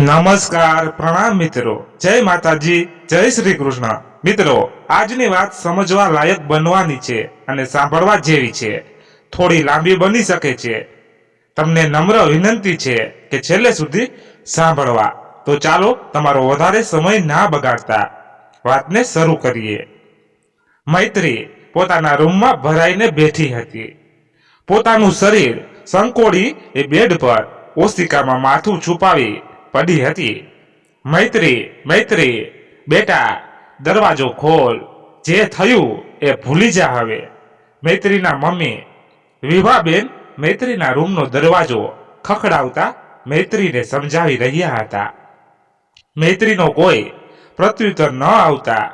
નમસ્કાર, પ્રણામ મિત્રો, જય માતાજી, જય શ્રી કૃષ્ણ। મિત્રો, આજની વાત સમજવા લાયક બનવાની છે અને સાંભળવા જેવી છે। થોડી લાંબી બની શકે છે। તમને નમ્ર વિનંતી છે કે છેલ્લે સુધી સાંભળવા। તો ચાલો તમારો વધારે સમય ના બગાડતા વાતને શરૂ કરીએ। મૈત્રી પોતાના રૂમમાં ભરાઈને બેઠી હતી। પોતાનું શરીર સંકોડી એ બેડ પર ઓશિકામાં માથું છુપાવી પડી હતી। મૈત્રી, બેટા, દરવાજો ખોલ, જે થયું એ ભૂલી જા હવે। મૈત્રીના મમ્મી વિભાબેન મૈત્રીના રૂમનો દરવાજો ખખડાવતા મૈત્રીને સમજાવી રહ્યા હતા। મૈત્રીનો કોઈ પ્રત્યુત્તર ન આવતા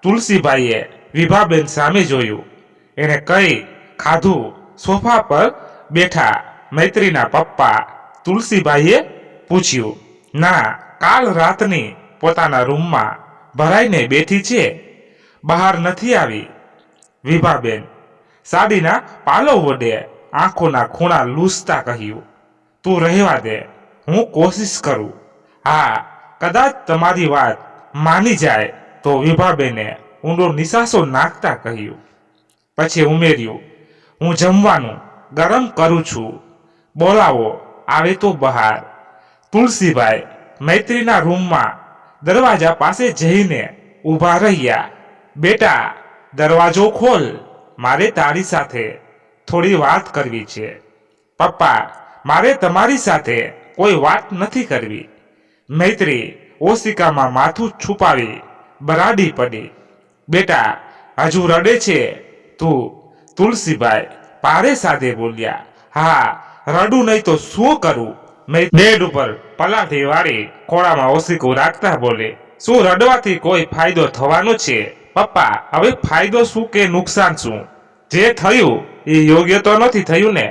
તુલસીભાઈએ વિભાબેન સામે જોયું। એને કઈ ખાધું સોફા પર બેઠા મૈત્રીના પપ્પા તુલસીભાઈએ પૂછ્યું। ના, કાલ રાતની પોતાના રૂમમાં ભરાઈને બેઠી છે, બહાર નથી આવી। વિભાબેન સાડીના પાલો વડે આંખોના ખૂણા લૂછતા કહ્યું। તું રહેવા દે, હું કોશિશ કરું। હા, કદાચ તમારી વાત માની જાય તો વિભાબેને ઊંડો નિસાસો નાખતા કહ્યું। પછી ઉમેર્યું, હું જમવાનું ગરમ કરું છું, બોલાવો આવે તો બહાર। તુલસીભાઈ મૈત્રીના રૂમમાં દરવાજા પાસે જઈને ઊભા રહ્યા। બેટા, દરવાજો ખોલ, મારે તારી સાથે થોડી વાત કરવી છે। પપ્પા, મારે તમારી સાથે કોઈ વાત નથી કરવી। મૈત્રી ઓશિકામાં માથું છુપાવી બરાડી પડી। બેટા, હજુ રડે છે તું? તુલસીભાઈ પારે સાદે બોલ્યા। હા, રડું નહીં તો શું કરું? બેડ ઉપર પલાઠી વાળી ખોળામાં ઓશિકું રાખતા બોલે। શું રડવાથી કોઈ ફાયદો થવાનો છે? પપ્પા, હવે ફાયદો શું કે નુકસાન શું? જે થયું એ યોગ્ય તો નથી થયું ને?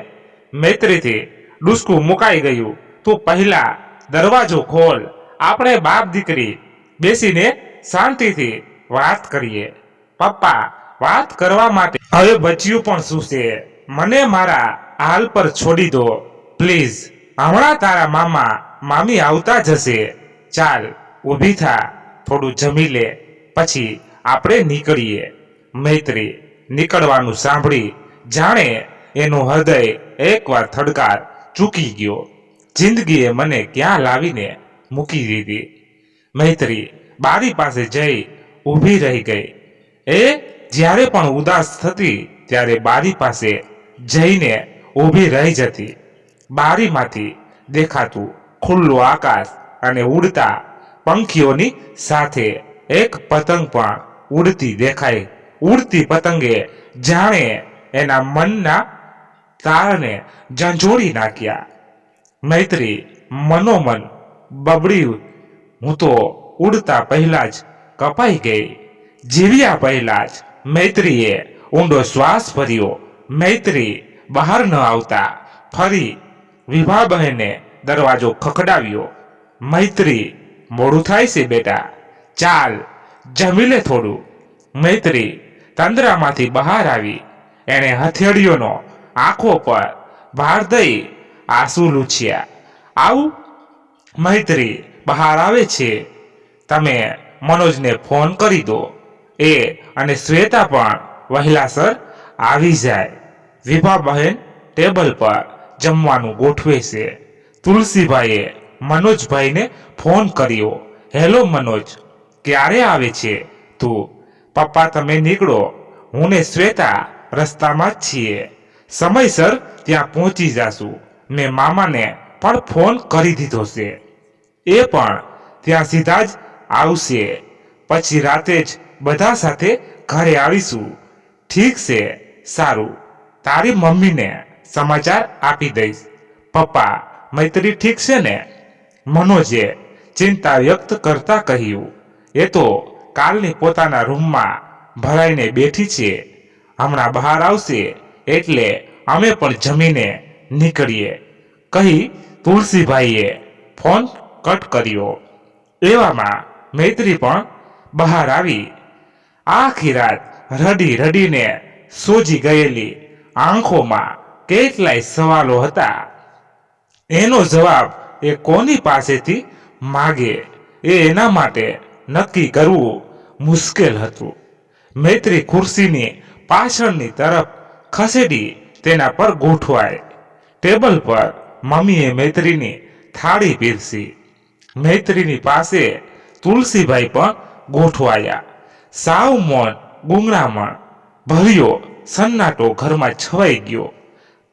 મૈત્રીથી ડૂસકું મુકાઈ ગયું। તું પહેલા દરવાજો ખોલ, આપણે બાપ દીકરી બેસીને શાંતિથી વાત કરીએ। પપ્પા, વાત કરવા માટે હવે બચ્યું પણ શું છે? મને મારા હાલ પર છોડી દો પ્લીઝ। હમણાં તારા મામા મામી આવતા જશે। ચાલ ઊભી થા, થોડું જમી લે, પછી આપણે નીકળીએ। મૈત્રી નીકળવાનું સાંભળી જાણે એનું હૃદય એકવાર થડકાર ચૂકી ગયો। જિંદગીએ મને ક્યાં લાવીને મૂકી દીધી। મૈત્રી બારી પાસે જઈ ઊભી રહી ગઈ। એ જ્યારે પણ ઉદાસ થતી ત્યારે બારી પાસે જઈને ઊભી રહી જતી। બારીમાંથી દેખાતું ખુલ્લું આકાશ અને ઉડતા પંખીઓની સાથે એક પતંગ પણ ઉડતી દેખાય। ઉડતી પતંગે જાણે એના મનના તારને ઝંઝોળી નાખ્યા। મૈત્રી મનોમન બબડી, હું તો ઉડતા પહેલા જ કપાઈ ગઈ। જીવ્યા પહેલા જ મૈત્રીએ ઊંડો શ્વાસ ભર્યો। મૈત્રી બહાર ન આવતા ફરી વિભાબહેને દરવાજો ખખડાવ્યો। મૈત્રી, મોડું થાય છે બેટા, ચાલ જમી લે થોડું। મૈત્રી તંદ્રામાંથી બહાર આવી। એણે હથેળીઓનો આંખો પર ભાર દઈ આંસુ લૂછ્યા। આવું? મૈત્રી બહાર આવે છે, તમે મનોજને ફોન કરી દો, એ અને શ્વેતા પણ વહેલાસર આવી જાય। વિભાબહેન ટેબલ પર જમવાનું ગોઠવે છે। તુલસીભાઈએ મનોજભાઈને ફોન કર્યો। હેલો મનોજ, ક્યારે આવે છે તું? પપ્પા તમે નીકળો, હું ને શ્વેતા રસ્તામાં જ છીએ, સમયસર ત્યાં પહોંચી જાશું। મેં મામાને પણ ફોન કરી દીધો છે, એ પણ ત્યાં સીધા જ આવશે। પછી રાતે જ બધા સાથે ઘરે આવીશું। ઠીક છે, સારું, તારી મમ્મીને સમાચાર આપી દઈશ। પપ્પા, મૈત્રી ઠીક છે ને? મનોજે ચિંતા વ્યક્ત કરતા કહ્યું। એ તો કાલની પોતાના રૂમમાં ભરાઈને બેઠી છે, હમણાં બહાર આવશે એટલે અમે પણ જમીને નીકળીએ કહી તુલસીભાઈએ ફોન કટ કર્યો। એવામાં મૈત્રી પણ બહાર આવી। આખી રાત રડી રડીને સોજી ગયેલી આંખોમાં કેટલાય સવાલો હતા। એનો જવાબ એ કોની પાસેથી માગે એના માટે નક્કી કરવું મુશ્કેલ હતું. મૈત્રી ખુરશીની પાછળની તરફ ખસેડી તેના પર ગોઠવાય. ટેબલ પર મમ્મીએ મૈત્રીની થાળી પીરસી. મૈત્રીની પાસે તુલસીભાઈ પણ ગોઠવાયા. સાવ મૌન ગુંગળામણ ભર્યો સન્નાટો ઘરમાં છવાઈ ગયો.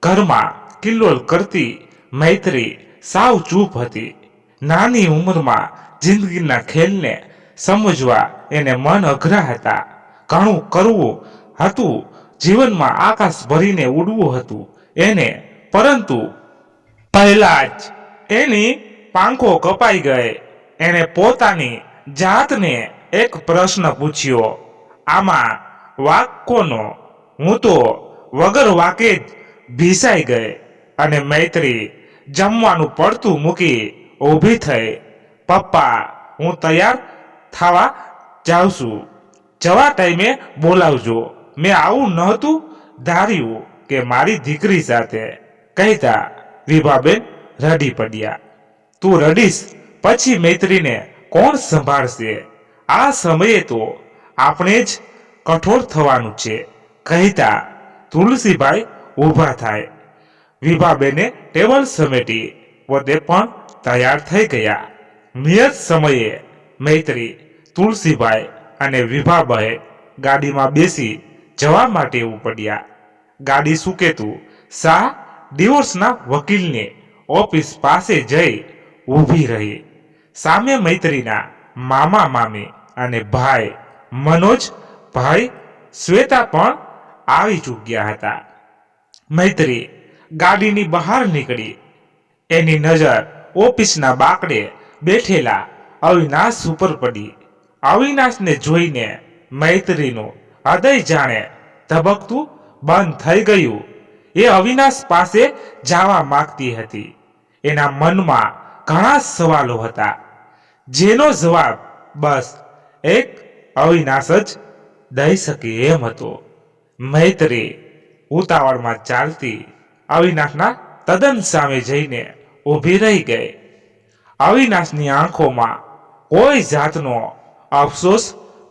ઘરમાં કિલ્લોલ કરતી મૈત્રી સાવ ચૂપ હતી. નાની ઉંમરમાં જિંદગીના ખેલને સમજવા એને મન અઘરા હતા. ઘણું કરવું હતું, જીવનમાં આકાશ ભરીને ઉડવું હતું એને, પરંતુ પહેલા જ એની પાંખો કપાઈ ગઈ. એને પોતાની જાતને એક પ્રશ્ન પૂછ્યો, આમાં વાક કોનો? હું તો વગર વાકે જ ભીસાઈ ગઈ. અને મૈત્રી જમવાનું પડતું મૂકી ઊભી થઈ. પપ્પા, હું તૈયાર થવા જાઉં છું, જવા ટાઈમે બોલાવજો. મેં આવું નહોતું ધાર્યું કે મારી દીકરી સાથે, કહેતા વિભાબેન રડી પડ્યા. તું રડીશ પછી મૈત્રીને કોણ સંભાળશે? આ સમયે તો આપણે જ કઠોર થવાનું છે, કહેતા તુલસીભાઈ ઊભા થાય. વિભાબેને ટેબલ સમેટી પોતે પણ તૈયાર થઈ ગયા. નિયત સમયે મૈત્રી, તુલસીભાઈ અને વિભાભાઈ ગાડીમાં બેસી જવા માટે ઉપડ્યા. ગાડી સુકેતું શાહ ડિવોર્સના વકીલની ઓફિસ પાસે જઈ ઊભી રહી. સામે મૈત્રીના મામા મામી અને ભાઈ મનોજ, ભાઈ શ્વેતા પણ આવી ચૂક્યા હતા. મૈત્રી ગાડીની બહાર નીકળી. એની નજર ઓફિસના બાકડે બેઠેલા અવિનાશ ઉપર પડી. અવિનાશને જોઈને મૈત્રીનું હૃદય જાણે ધબકતું બંધ થઈ ગયું. એ અવિનાશ પાસે જવા માંગતી હતી. એના મનમાં ઘણા સવાલો હતા, જેનો જવાબ બસ એક અવિનાશ જ દઈ શકે એમ હતો. મૈત્રી ઉતાવળમાં ચાલતી અવિનાશના તદ્દન સામે જઈને ઊભી રહી ગઈ. અવિનાશની આંખોમાં કોઈ જાતનો અફસોસ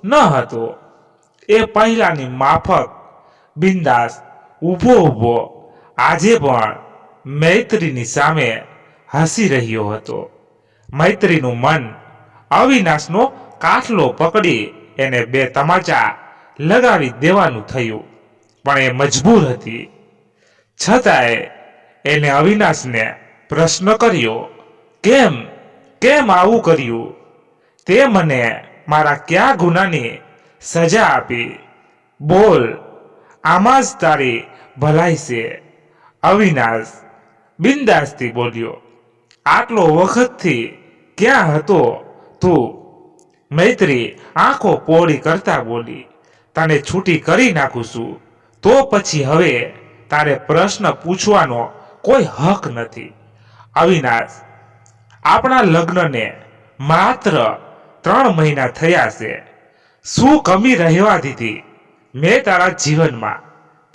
ન હતો. એ પહેલાની માફક બિંદાસ ઊભો ઊભો આજે પણ મૈત્રીની સામે હસી રહ્યો હતો. મૈત્રીનું મન અવિનાશનો કાટલો પકડી એને બે તમાચા લગાવી દેવાનું થયું, પણ એ મજબૂર હતી. છતાંય એને અવિનાશને પ્રશ્ન કર્યો, કેમ કેમ આવું કર્યું? તે મને મારા કયા ગુનાની સજા આપી? બોલ, આમાં જ તારી ભલાઈ છે. અવિનાશ બિંદાસથી બોલ્યો, આટલો વખતથી ક્યાં હતો તું? મૈત્રી આંખો પોળી કરતા બોલી, તને છૂટી કરી નાખું છું, તો પછી હવે તારે પ્રશ્ન પૂછવાનો કોઈ હક નથી. અવિનાશ, આપણા લગ્નને માત્ર 3 મહિના થયા છે. શું કમી રહેવા દીધી મેં તારા જીવનમાં?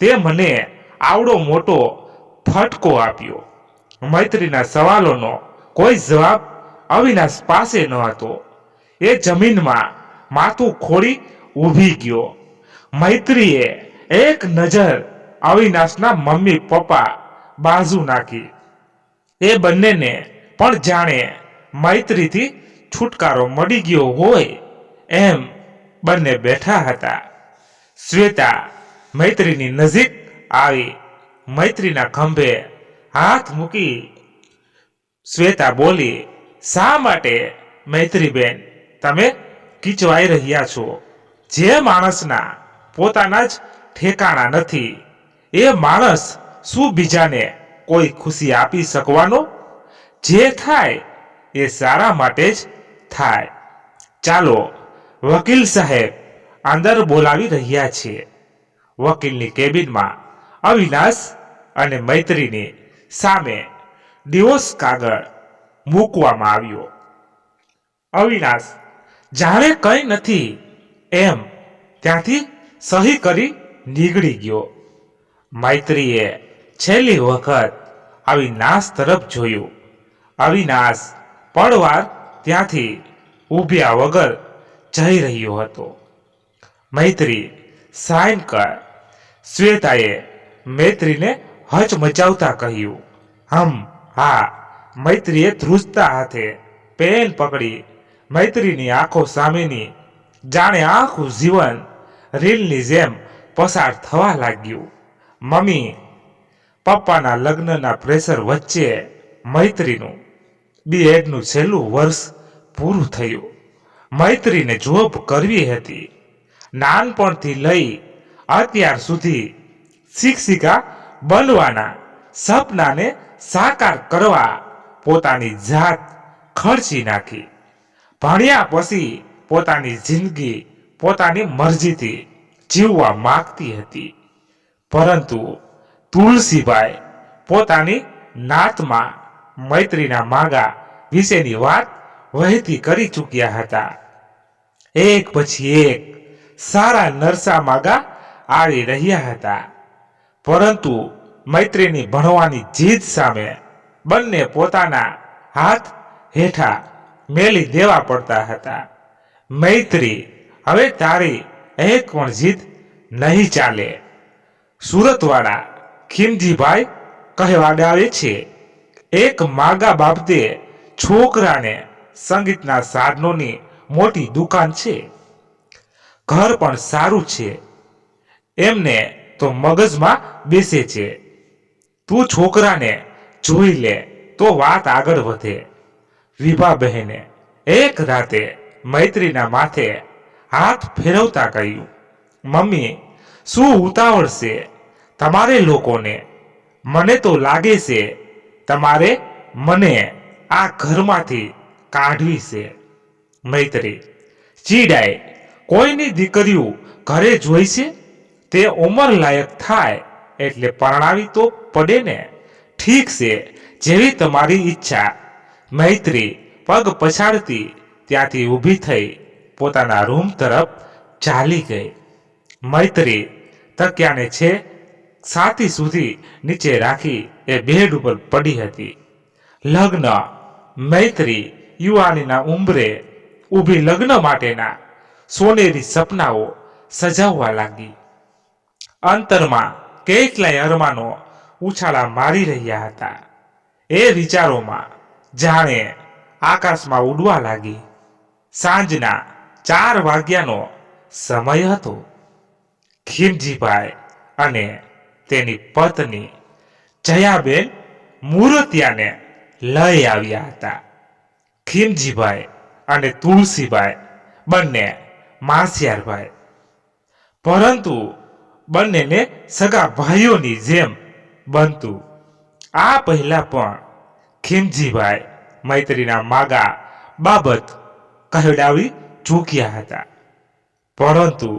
તે મને આવડો મોટો ફટકો આપ્યો. મૈત્રીના સવાલોનો કોઈ જવાબ અવિનાશ પાસે ન હતો. એ જમીનમાં માથું ખોડી ઊભી ગયો. મૈત્રીએ એક નજર અવિનાશના મમ્મી પપ્પા બાજુ નાખી. એ બંનેને પણ જાણે મૈત્રીથી છુટકારો મળી ગયો હોય એમ બંને બેઠા હતા. શ્વેતા મૈત્રીની નજીક આવી મૈત્રીના ખંભે હાથ મૂકી શ્વેતા બોલી, શા માટે મૈત્રીબેન તમે કીચવાઈ રહ્યા છો? જે માણસના પોતાના જ ઠેકાણા નથી, એ માણસ શું બીજાને કોઈ ખુશી આપી શકવાનો? જે થાય એ સારા માટે જ થાય. ચાલો, વકીલ સાહેબ અંદર બોલાવી રહ્યા છે. વકીલની કેબિનમાં અવિનાશ અને મૈત્રીની સામે ડિવોર્સ કાગળ મૂકવામાં આવ્યો. અવિનાશ જાણે કંઈ નથી એમ ત્યાંથી સહી કરી નીકળી ગયો. મૈત્રીએ છેલ્લી વખત અવિનાશ તરફ જોયું. અવિનાશ પળવાર ત્યાંથી ઊભ્યા વગર જઈ રહ્યો હતો. મૈત્રી સાઇન કર. શ્વેતાએ મૈત્રીને હચમચાવતા કહ્યું. હા. મૈત્રીએ ધ્રુજતા હાથે પેન પકડી મૈત્રીની આંખો સામેની જાણે આખું જીવન રીલની જેમ પસાર થવા લાગ્યું. મમ્મી પપ્પાના લગ્નના પ્રેશર વચ્ચે મૈત્રીનું બીએડનું છેલ્લું વર્ષ પૂરું થયું. મૈત્રીને જોબ કરવી હતી. નાનપણથી લઈ અત્યાર સુધી શિક્ષિકા બનવાના સપનાને સાકાર કરવા પોતાની જાત ખર્ચી નાખી. ભણ્યા પછી પોતાની જિંદગી પોતાની મરજીથી જીવવા માંગતી હતી. પરંતુ તુલસીભાઈ પોતાની નાતમાં મૈત્રીના માગા વિશેની વાત વહેતી કરી ચૂક્યા હતા. એક પછી એક સારા નરસા માગા આવી રહ્યા હતા. પરંતુ મૈત્રીની ભણવાની જીદ સામે બંને પોતાના હાથ હેઠા મેલી દેવા પડતા હતા. મૈત્રી, હવે તારી એક પણ જીદ નહીં ચાલે. સુરતવાળા ખીમજીભાઈ કહેવાડાવે છે, એક માગા બાબતે છોકરાને સંગીતના સાધનોની મોટી દુકાન છે, ઘર પણ સારું છે, એમને તો મગજમાં બેસે છે. તું છોકરાને જોઈ લે તો વાત આગળ વધે. વિભાબહેને એક રાતે મૈત્રીના માથે હાથ ફેરવતા કહ્યું, મમ્મી, શું ઉતાવળ છે તમારે લોકોને? મને તો લાગે છે તમારે મને આ ઘરમાંથી કાઢવી છે. મૈત્રી ચીડાય, કોઈની દીકરીઓ ઘરે જોઈ છે? તે ઉંમર લાયક થાય એટલે પરણાવી તો પડે ને. ઠીક છે, જેવી તમારી ઈચ્છા. મૈત્રી પગ પછાડતી ત્યાંથી ઊભી થઈ પોતાના રૂમ તરફ ચાલી ગઈ. મૈત્રી તકિયાને છે છાતી સુધી નીચે રાખી એ બેડ ઉપર પડી હતી. લગ્ન. મૈત્રી યુવાનીના ઉંમરે ઊભી લગ્ન માટેના સોનેરી સપનાઓ સજાવવા લાગી. અંતરમાં કેટલાય અરમાનો ઉછાળા મારી રહ્યા હતા. એ વિચારોમાં જાણે આકાશમાં ઉડવા લાગી. સાંજના 4 વાગ્યાનો સમય હતો. ખીમજીભાઈ અને તેની પત્ની જયાબેન મૂર્તિયાને લઈ આવ્યા હતા. ખીમજીભાઈ અને તુલસીભાઈ બંને માસિયારભાઈ, પરંતુ બંનેને સગા ભાઈઓની જેમ બનતું. આ પહેલા પણ ખીમજીભાઈ મૈત્રીના માગા બાબત કહેવડાવી ચૂક્યા હતા, પરંતુ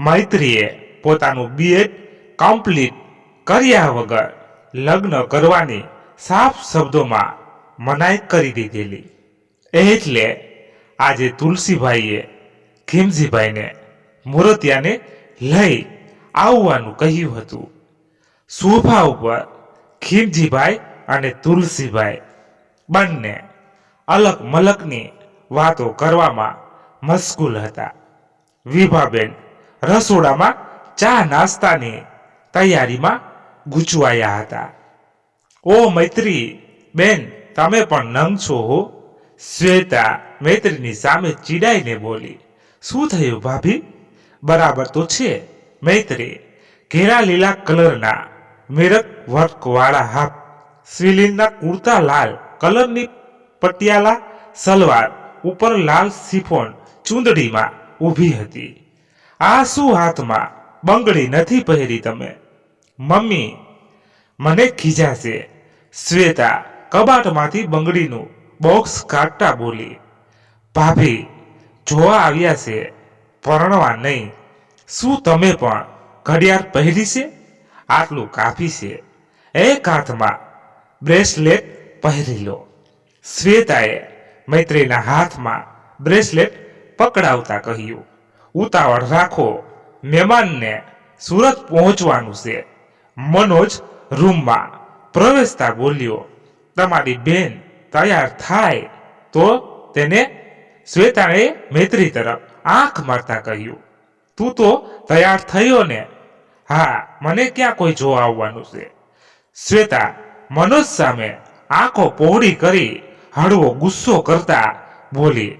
મૈત્રીએ પોતાનું બીએડ કમ્પ્લીટ કર્યા વગર લગ્ન કરવાની સાફ શબ્દોમાં મનાઈ કરી દીધેલી. એટલે આજે તુલસીભાઈએ ખીમજીભાઈને મૂર્તિયાને લઈ આવવાનું કહ્યું હતું. સોફા ઉપર ખીમજીભાઈ અને તુલસીભાઈ બંને અલગ મલકની વાતો કરવામાં મશગુલ હતા. વિભાબેન રસોડામાં ચા નાસ્તાની તૈયારીમાં ગૂંચવાયા હતા. ઓ મૈત્રી બેન, તમે પણ નંગ છો હો. શ્વેતા મૈત્રીની સામે ચીડાઈને બોલી. શું થયું ભાભી? બરાબર તો છે. મૈત્રી ઘેરા લીલા કલરના મેરક વર્ક વાળા હાફ સ્વીલિનના કુર્તા, લાલ કલરની પટિયાલા સલવાર ઉપર લાલ શિફોન ચૂંદડીમાં ઊભી હતી. આ શું હાથમાં બંગડી નથી પહેરી તમે? મમ્મી, મને ખીજાશે. શ્વેતા કબાટમાંથી બંગડીનું બોક્સ કાઢતા બોલી. ભાભી જોવા આવ્યા છે, પરણવા નહીં. શું તમે પણ ઘડિયાળ પહેરી છે? આટલું કાફી છે. એક હાથમાં બ્રેસલેટ પહેરી લો. શ્વેતાએ મૈત્રીના હાથમાં બ્રેસલેટ પકડાવતા કહ્યું. ઉતાવળ રાખો, મહેમાનને સુરત પહોંચવાનું છે. મનોજ રૂમમાં પ્રવેશતા બોલ્યો. તમારી બેન તૈયાર થાય તો તેને શ્વેતાએ મૈત્રી તરફ આંખ મારતા કહ્યું, તું તો તૈયાર થયો ને? હા, મને ક્યાં કોઈ જોવા આવવાનું છે? શ્વેતા મનોજ સામે આંખો પહોળી કરી હળવો ગુસ્સો કરતા બોલી,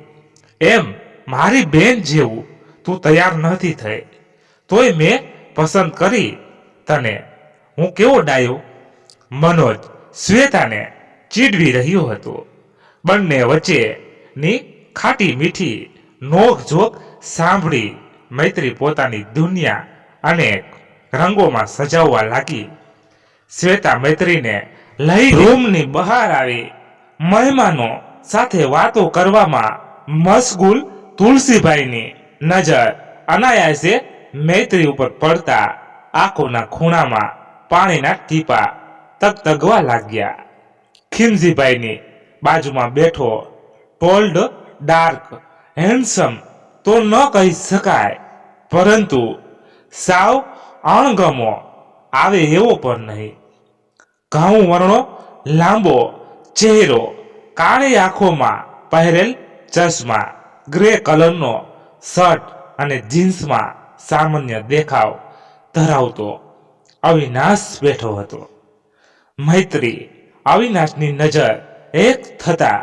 એમ મારી બેન જેવું તું તૈયાર નથી થઈ, તોય મેં પસંદ કરી તને. હું કેવો ડાયો? મનોજ શ્વેતાને ચીડવી રહ્યો હતો. બંને વચ્ચેની ખાટી મીઠી નોકઝોક સાંભળી મૈત્રી પોતાની દુનિયા અનેક રંગોમાં સજાવવા લાગી. શ્વેતા મૈત્રીને લઈ રૂમની બહાર આવી મહેમાનો સાથે વાતો કરવામાં મશગુલ તુલસીભાઈની નજર અનાયાસે મૈત્રી ઉપર પડતા આંખોના ખૂણામાં પાણીના ટીપા તગતગવા લાગ્યા. ખીમજીભાઈની બાજુમાં બેઠો ટોલ્ડ ડાર્ક હેન્ડસમ તો ન કહી શકાય, પરંતુ સાવ અણગમો આવે એવો પણ નહીં. ઘઉં વર્ણો લાંબો ચહેરો, કાળી આંખોમાં પહેરેલ ચશ્મા, ગ્રે કલરનો શર્ટ અને જીન્સમાં સામાન્ય દેખાવ ધરાવતો અવિનાશ બેઠો હતો. મૈત્રી અવિનાશની નજર એક થતા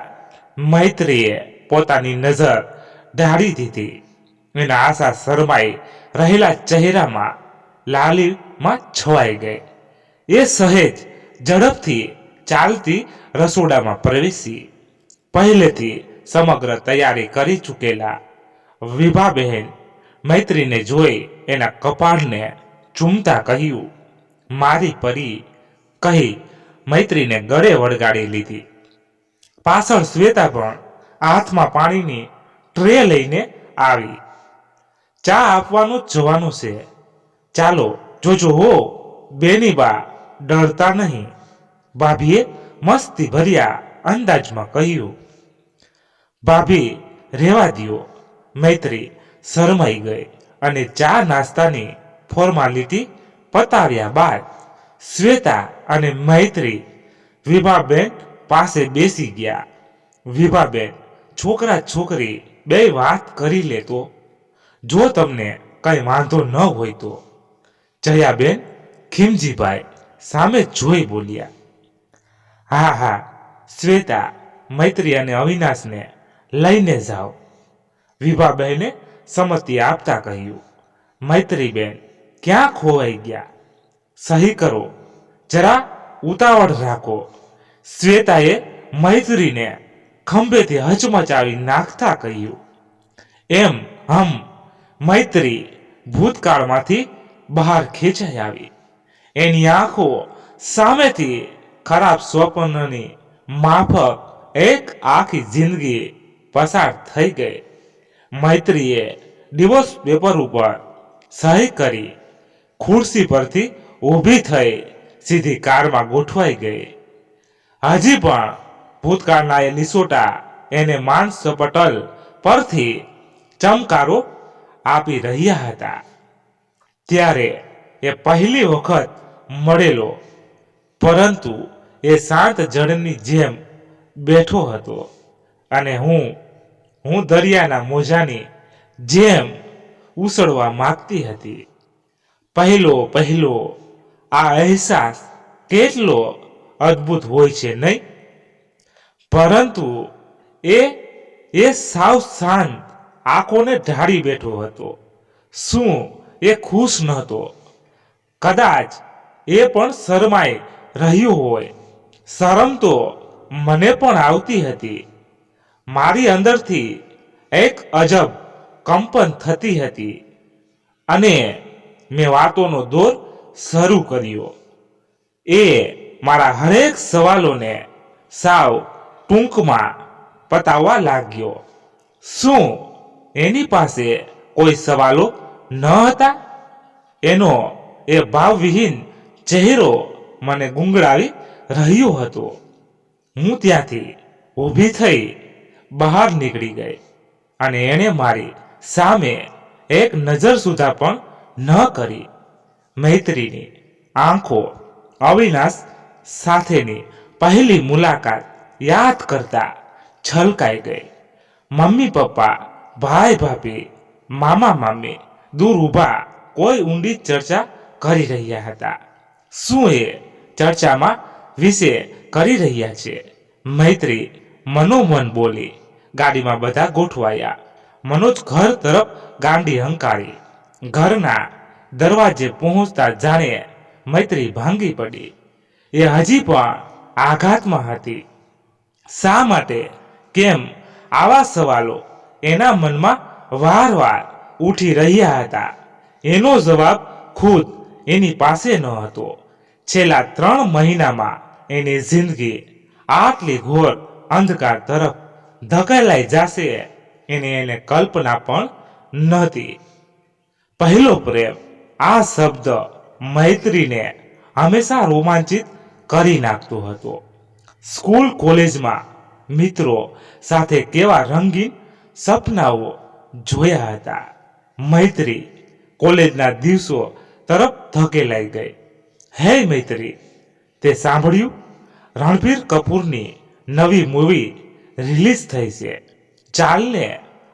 મૈત્રીએ પોતાની નજર ઢાળી દીધી. એના આશા શરમાઈ રહેલા ચહેરામાં લાલીમાં છવાઈ ગઈ. એ સહેજ ઝડપથી ચાલતી રસોડામાં પ્રવેશી. પહેલેથી સમગ્ર તૈયારી કરી ચૂકેલા વિભાબહેન મૈત્રીને જોઈ એના કપાળને ચૂમતા કહ્યું, મારી પરી, કહી મૈત્રીને ગળે વળગાડી લીધી. પાછળ શ્વેતા પણ હાથમાં પાણીની ટ્રે લઈને આવી. ચા આપવાનું જ જવાનું છે, ચાલો જોજો હો બેની બા, ડરતા નહીં, ભાભીએ મસ્તી ભર્યા અંદાજમાં કહ્યું. ભાભી રેવા દ્યો. મૈત્રી શરમાઈ ગઈ અને ચા નાસ્તાની ફોર્માલિટી પતાવ્યા બાદ શ્વેતા અને મૈત્રી વિભાબેન પાસે બેસી ગયા. વિભાબેન છોકરા છોકરી બે વાત કરી લેતો, જો તમને કઈ વાંધો ન હોય તો. જયાબેન ખીમજીભાઈ સામે જોઈ બોલ્યા. હા હા, શ્વેતા મૈત્રી અને અવિનાશને લઈને જાઓ. વિભાબેને સંમતિ આપતા કહ્યું. મૈત્રીબેન ક્યાં ખોવાઈ ગયા? સહી કરો, જરા ઉતાવળ રાખો. શ્વેતાએ મૈત્રીને ખંભેથી હચમચાવી નાખતા કહ્યું. એમ હમ મૈત્રી ભૂતકાળમાંથી બહાર ખેંચાઈ આવી. એની આંખો સામેથી ખરાબ સ્વપ્નની માફક એક આખી જિંદગી પસાર થઈ ગઈ. મૈત્રીએ ડિવોર્સ પેપર ઉપર સહી કરી ખુરશી પરથી ઊભી થઈ સીધી કારમાં ગોઠવાઈ ગઈ. હજી પણ ભૂતકાળના એ લીસોટા એને માનસ પટલ પરથી ચમકારો આપી રહ્યા હતા. ત્યારે એ પહેલી વખત મળેલો, પરંતુ એ શાંત જળની જેમ બેઠો હતો અને હું દરિયાના મોજાની જેમ ઉછળવા માંગતી હતી. પહેલો આ અહેસાસ કેટલો અદ્ભુત હોય છે નહીં? પરંતુ એ સાવ શાંત આંખોને ઢાળી બેઠો હતો. શું એ ખુશ નહોતો? કદાચ એ પણ શરમાઈ રહ્યો હોય. શરમ તો મને પણ આવતી હતી. મારી અંદરથી એક અજબ કંપન થતી હતી અને મેં વાતોનો દોર શરૂ કર્યો. એ મારા હરેક સવાલોને સાવ ટૂંકમાં પતાવવા લાગ્યો. શું એની પાસે કોઈ સવાલો ન હતા? એનો એ ભાવવિહીન ચહેરો મને ગુંગળાવી રહ્યો હતો. હું ત્યાંથી ઊભી થઈ બહાર નીકળી ગઈ અને એણે મારી સામે એક નજર સુધા પણ ન કરી. મૈત્રીની આંખો અવિનાશ સાથેની પહેલી મુલાકાત યાદ કરતા છલકાઈ ગઈ. મમ્મી પપ્પા, ભાઈ ભાભી, મામા મામી દૂર ઊભા કોઈ ઊંડી ચર્ચા કરી રહ્યા હતા. શું એ ચર્ચામાં વિશે કરી રહ્યા છે? મૈત્રી મનોમન બોલી. ગાડીમાં બધા ગોઠવાયા. મનોજ ઘર તરફ ગાંડી હંકારી. ઘરના દરવાજે પહોંચતા જાણે મૈત્રી ભાંગી પડી. એ હજી પણ આઘાતમાં હતી. શા માટે? કેમ? આવા સવાલો એના મનમાં વારવાર ઉઠી રહ્યા હતા. એનો જવાબ ખુદ એની પાસે ન હતો. છેલ્લા 3 મહિનામાં એની જિંદગી આટલી ઘોર અંધકાર તરફ ધકેલાઈ જશે એને કલ્પના પણ નહોતી. પહેલો પ્રેમ, આ શબ્દ મૈત્રીને હંમેશા રોમાંચિત કરી નાખતો હતો. સ્કૂલ કોલેજમાં મિત્રો સાથે કેવા રંગીન સપનાઓ જોયા હતા. મૈત્રી કોલેજના દિવસો તરફ ધકેલાઈ ગઈ. હે મૈત્રી, તે સાંભળ્યું? રણબીર કપૂરની નવી મૂવી રિલીઝ થઈ છે. ચાલને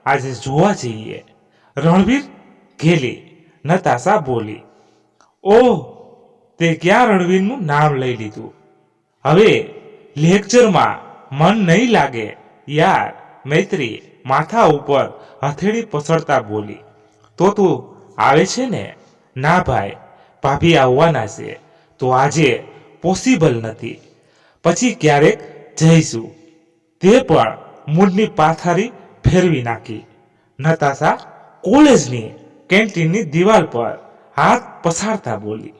આજે જોવા જઈએ. રણબીર ઘેલી. નતાશા બોલી. ઓહ, તે ક્યાં રણવીરનું નામ લઈ લીધું? હવે લેક્ચરમાં મન નહીં લાગે યાર. મૈત્રી માથા ઉપર હથેળી પસરતા બોલી. તો તું આવે છે ને? ના ભાઈ, ભાભી આવવાના છે તો આજે પોસિબલ નથી. પછી ક્યારેક જઈશું. તે પણ મૂડની પાથારી ફેરવી નાખી. નતાશા કોલેજની કેન્ટીનની દિવાલ પર હાથ પસારતા બોલી.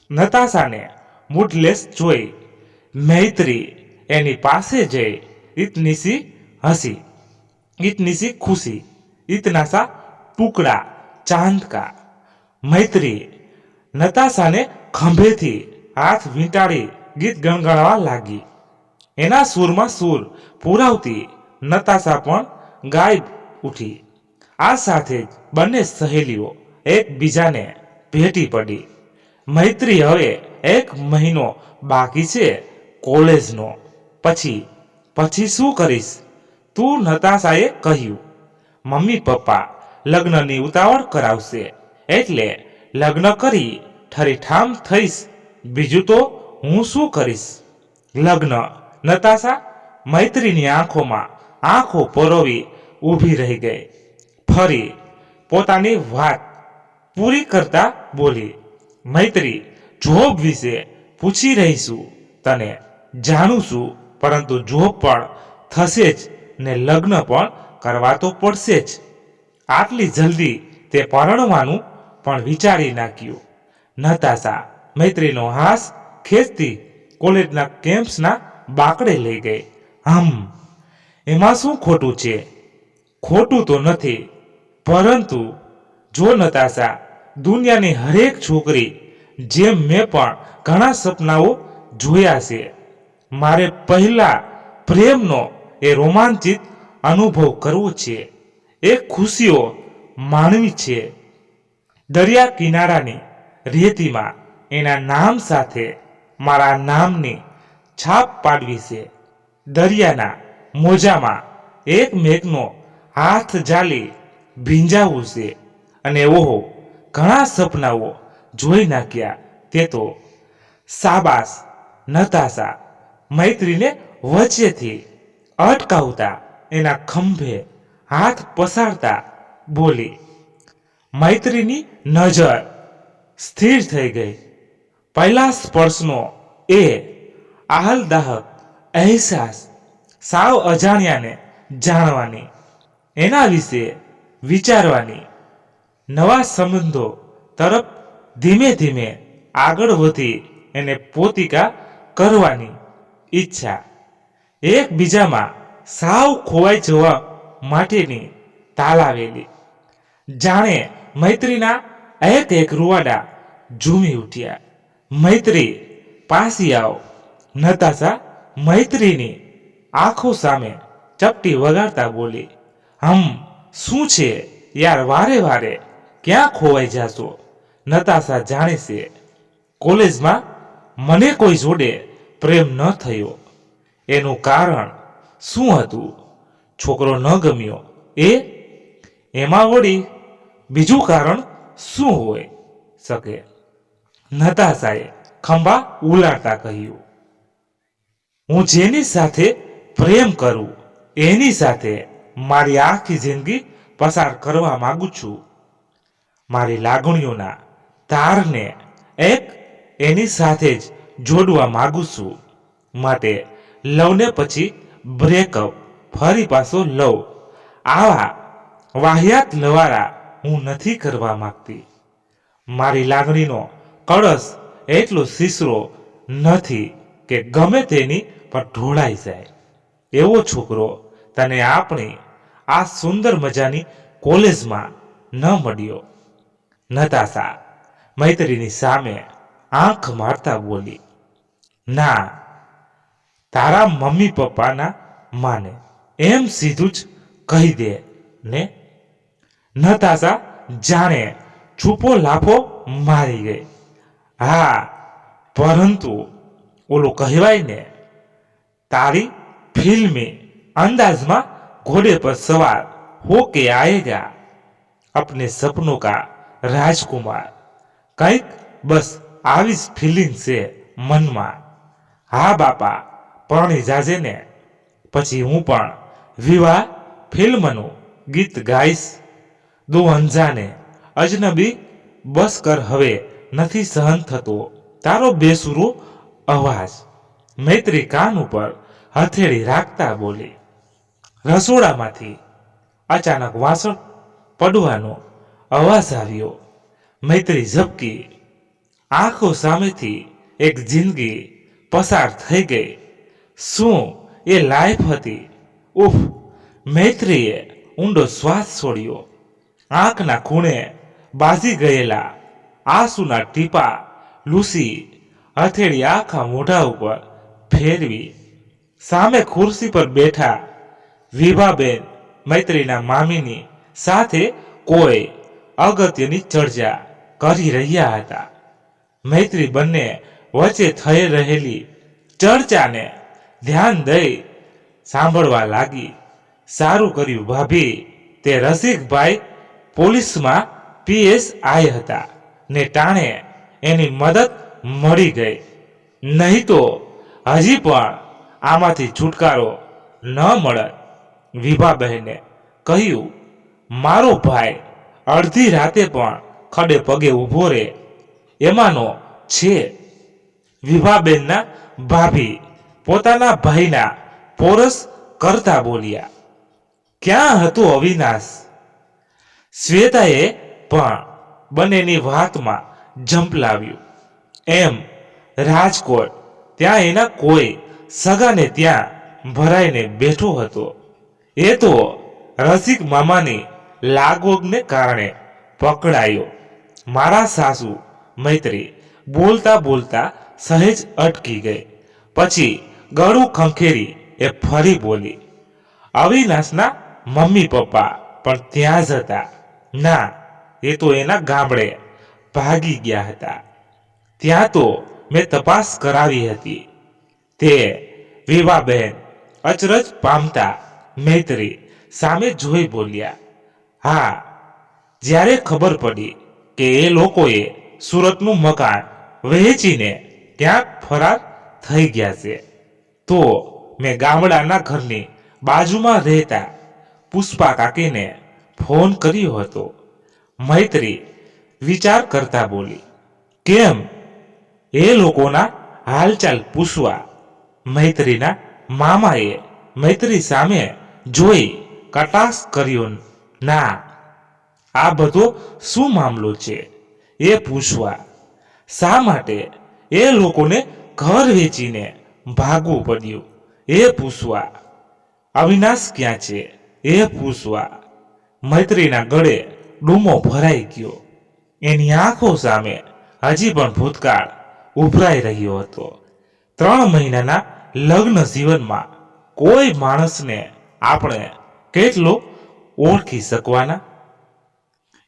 નતાશાને મૂડલેસ જોઈ મૈત્રી એની પાસે જઈ ઇતની સી હસી, इतनी सी खुशी, इतना सा टुकड़ा चांद का. મૈત્રી નતાશાને ખંભેથી હાથ વીંટાળી ગીત ગણગણવા લાગી. એના સૂરમાં સૂર પુરાવતી નતાશા પણ ગાઈ ઉઠી. આ સાથે જ બંને સહેલીઓ એકબીજાને ભેટી પડી. મૈત્રી હવે 1 મહિનો બાકી છે કોલેજનો. પછી શું કરીશ તું? નતાશાએ કહ્યું. મમ્મી પપ્પા લગ્નની ઉતાવળ કરાવશે એટલે લગ્ન કરી ઠરીઠામ થઈશ. બીજું તો હું શું કરીશ? લગ્ન? નતાશા મૈત્રીની આંખોમાં આંખો પરોવી ઊભી રહી ગઈ. ફરી પોતાની વાત પૂરી કરતા બોલી. મૈત્રી, જોબ વિશે પૂછી રહીશું તને. જાણું છું, પરંતુ જોબ પણ થશે જ ને લગ્ન પણ કરવા તો પડશે જ. આટલી જલ્દી તે પરણવાનું પણ વિચારી નાખ્યું. નતાશા મૈત્રીનો હાથ ખેંચતી કોલેજના કેમ્પસના બાકડે લઈ ગઈ. એમાં શું ખોટું છે? ખોટું તો નથી, પરંતુ જો નતાશા, દુનિયાની હરેક છોકરી જેમ મેં પણ ઘણા સપનાઓ જોયા છે. મારે પહેલા પ્રેમનો એ રોમાંચિત અનુભવ કરવો છે. એ ખુશીઓ માણવી છે. દરિયા કિનારાની રેતીમાં એના નામ સાથે મારા નામની છાપ પાડવી છે. દરિયાના મોજામાં એકમેકનો હાથ ઝાલી ભીંજાવું છે. અને ઓહો, ઘણા સપનાઓ જોઈ નાખ્યા તે તો. શાબાશ. નતાશા મૈત્રીને વચ્ચેથી અટકાવતા એના ખંભે હાથ પસારતા બોલી. મૈત્રીની નજર સ્થિર થઈ ગઈ. પહેલા સ્પર્શનો એ આહલાદક અહેસાસ, સાવ અજાણ્યાને જાણવાની, એના વિશે વિચારવાની, નવા સંબંધો તરફ ધીમે ધીમે આગળ વધી એને પોતિકા કરવાની ઈચ્છા, એકબીજામાં સાવ ખોવાઈ જવા માટેની તાલાવેલી. જાણે મૈત્રીના એક રૂવાડા ઝૂમી ઉઠ્યા. મૈત્રી, પાસી આવ. નતાશા મૈત્રીની આંખો સામે ચપટી વગાડતા બોલી. શું છે યાર, વારે વારે ક્યાં ખોવાઈ જાશો? નતાશા જાણે છે કોલેજમાં મને કોઈ જોડે પ્રેમ ન થયો. એનું કારણ શું હતું? છોકરો ન ગમ્યો એમાં વળી બીજું કારણ શું હોય શકે? નતાશાએ ખંભા ઉલાળતા કહ્યું, હું જેની સાથે પ્રેમ કરું એની સાથે મારી આખી જિંદગી પસાર કરવા માંગુ છું. મારી લાગણીઓના તારને એક એની સાથે જ જોડવા માંગુ છું. માટે લવને પછી બ્રેકઅપ, ફરી પાછો લવ, આવા વાહિયાત લવારા હું નથી કરવા માંગતી. મારી લાગણીનો કળશ એટલો સીસરો નથી કે ગમે તેની પર ઢોળાઈ જાય. એવો છોકરો તને આપણી આ સુંદર મજાની કોલેજમાં ન મળ્યો. નતાશા મૈત્રીની સામે આંખ મારતા બોલી, ના, તારા મમ્મી પપ્પાના માને એમ સીધું જ કહી દે ને. નતાશા જાણે છૂપો લાફો મારી ગઈ. હા, પરંતુ ઓલું કહેવાય ને, તારી ફિલ્મી अंदाज घोड़े पर सवार होके आएगा अपने सपनों का राजकुमार. કંઈક બસ આવી જ ફિલિંગ છે મનમાં. હા બાપા, પરણી જાજે ને, પછી હું પણ વિવાહ ફિલ્મનું ગીત ગાઈશ. દો અંજાને અજનબી બસ કર, હવે નથી સહન થતો તારો બેસુરો અવાજ. મૈત્રી કાન ઉપર હથેળી રાખતા બોલી. રસોડામાંથી અચાનક વાસણ પડવાનો અવાજ આવ્યો. મૈત્રી ઝબકી. આંખો સામેથી એક જિંદગી પસાર થઈ ગઈ. શું એ લાઈફ હતી? ઉફ! મૈત્રીએ ઊંડો શ્વાસ છોડ્યો. આંખના ખૂણે બાજી ગયેલા આંસુના ટીપા લૂસી હથેળી આખા મોઢા ઉપર ફેરવી. સામે ખુરશી પર બેઠા વિભાબેન મૈત્રીના મામીની સાથે કોઈ અગત્યની ચર્ચા કરી રહ્યા હતા. મૈત્રી બંને વચ્ચે થઈ રહેલી ચર્ચાને ધ્યાન દઈ સાંભળવા લાગી. સારું કર્યું ભાભી, તે રસિકભાઈ પોલીસમાં PSI હતા ને ટાણે એની મદદ મળી ગઈ. નહીં તો હજી પણ આમાંથી છુટકારો ન મળત. વિભાબહેને કહ્યું, મારો ભાઈ અડધી રાતે પણ ખડે પગે ઊભો રહે એમાંનો છે. વિભાબેનના ભાભી પોતાના ભાઈના પોરસ કરતા બોલ્યા. ક્યાં હતો અવિનાશ? શ્વેતાએ પણ બંનેની વાતમાં ઝંપલાવ્યું. એમ રાજકોટ, ત્યાં એના કોઈ સગાને ત્યાં ભરાઈને બેઠો હતો. એ તો રસિક મામાની લાગવગને કારણે પકડાયો. મારા સાસુ મૈત્રી બોલતા બોલતા સહેજ અટકી ગઈ. પછી ગળું ખંખેરી એ ફરી બોલી. અવિનાશના મમ્મી પપ્પા પણ ત્યાં જ હતા. ના, એ તો એના ગામડે ભાગી ગયા હતા. ત્યાં તો મેં તપાસ કરાવી હતી. તે વિવાબહેન અચરજ પામતા મૈત્રી સામે જોઈ બોલ્યા. હા, જ્યારે ખબર પડી કે એ લોકોએ સુરતનું મકાન વહેંચીને ક્યાંક ફરાર થઈ ગયા છે, તો મેં ગામડાના ઘરની બાજુમાં રહેતા પુષ્પા કાકીને ફોન કર્યો હતો. મૈત્રી વિચાર કરતા બોલી. કેમ? એ લોકોના હાલચાલ પૂછવા. મૈત્રીના મામાએ મૈત્રી સામે જોઈ કટાક્ષ કર્યો. ના, આ બધો શું મામલો છે એ પૂછવા. શા માટે એ લોકોને ઘર વેચીને ભાગવું પડ્યું એ પૂછવા. અવિનાશ ક્યાં છે એ પૂછવા. મૈત્રીના ગળે ડૂમો ભરાઈ ગયો. એની આંખો સામે હજી પણ ભૂતકાળ ઉભરાઈ રહ્યો હતો. 3 મહિનાના લગ્ન જીવનમાં કોઈ માણસને આપણે કેટલો ઓળખી શકવાના?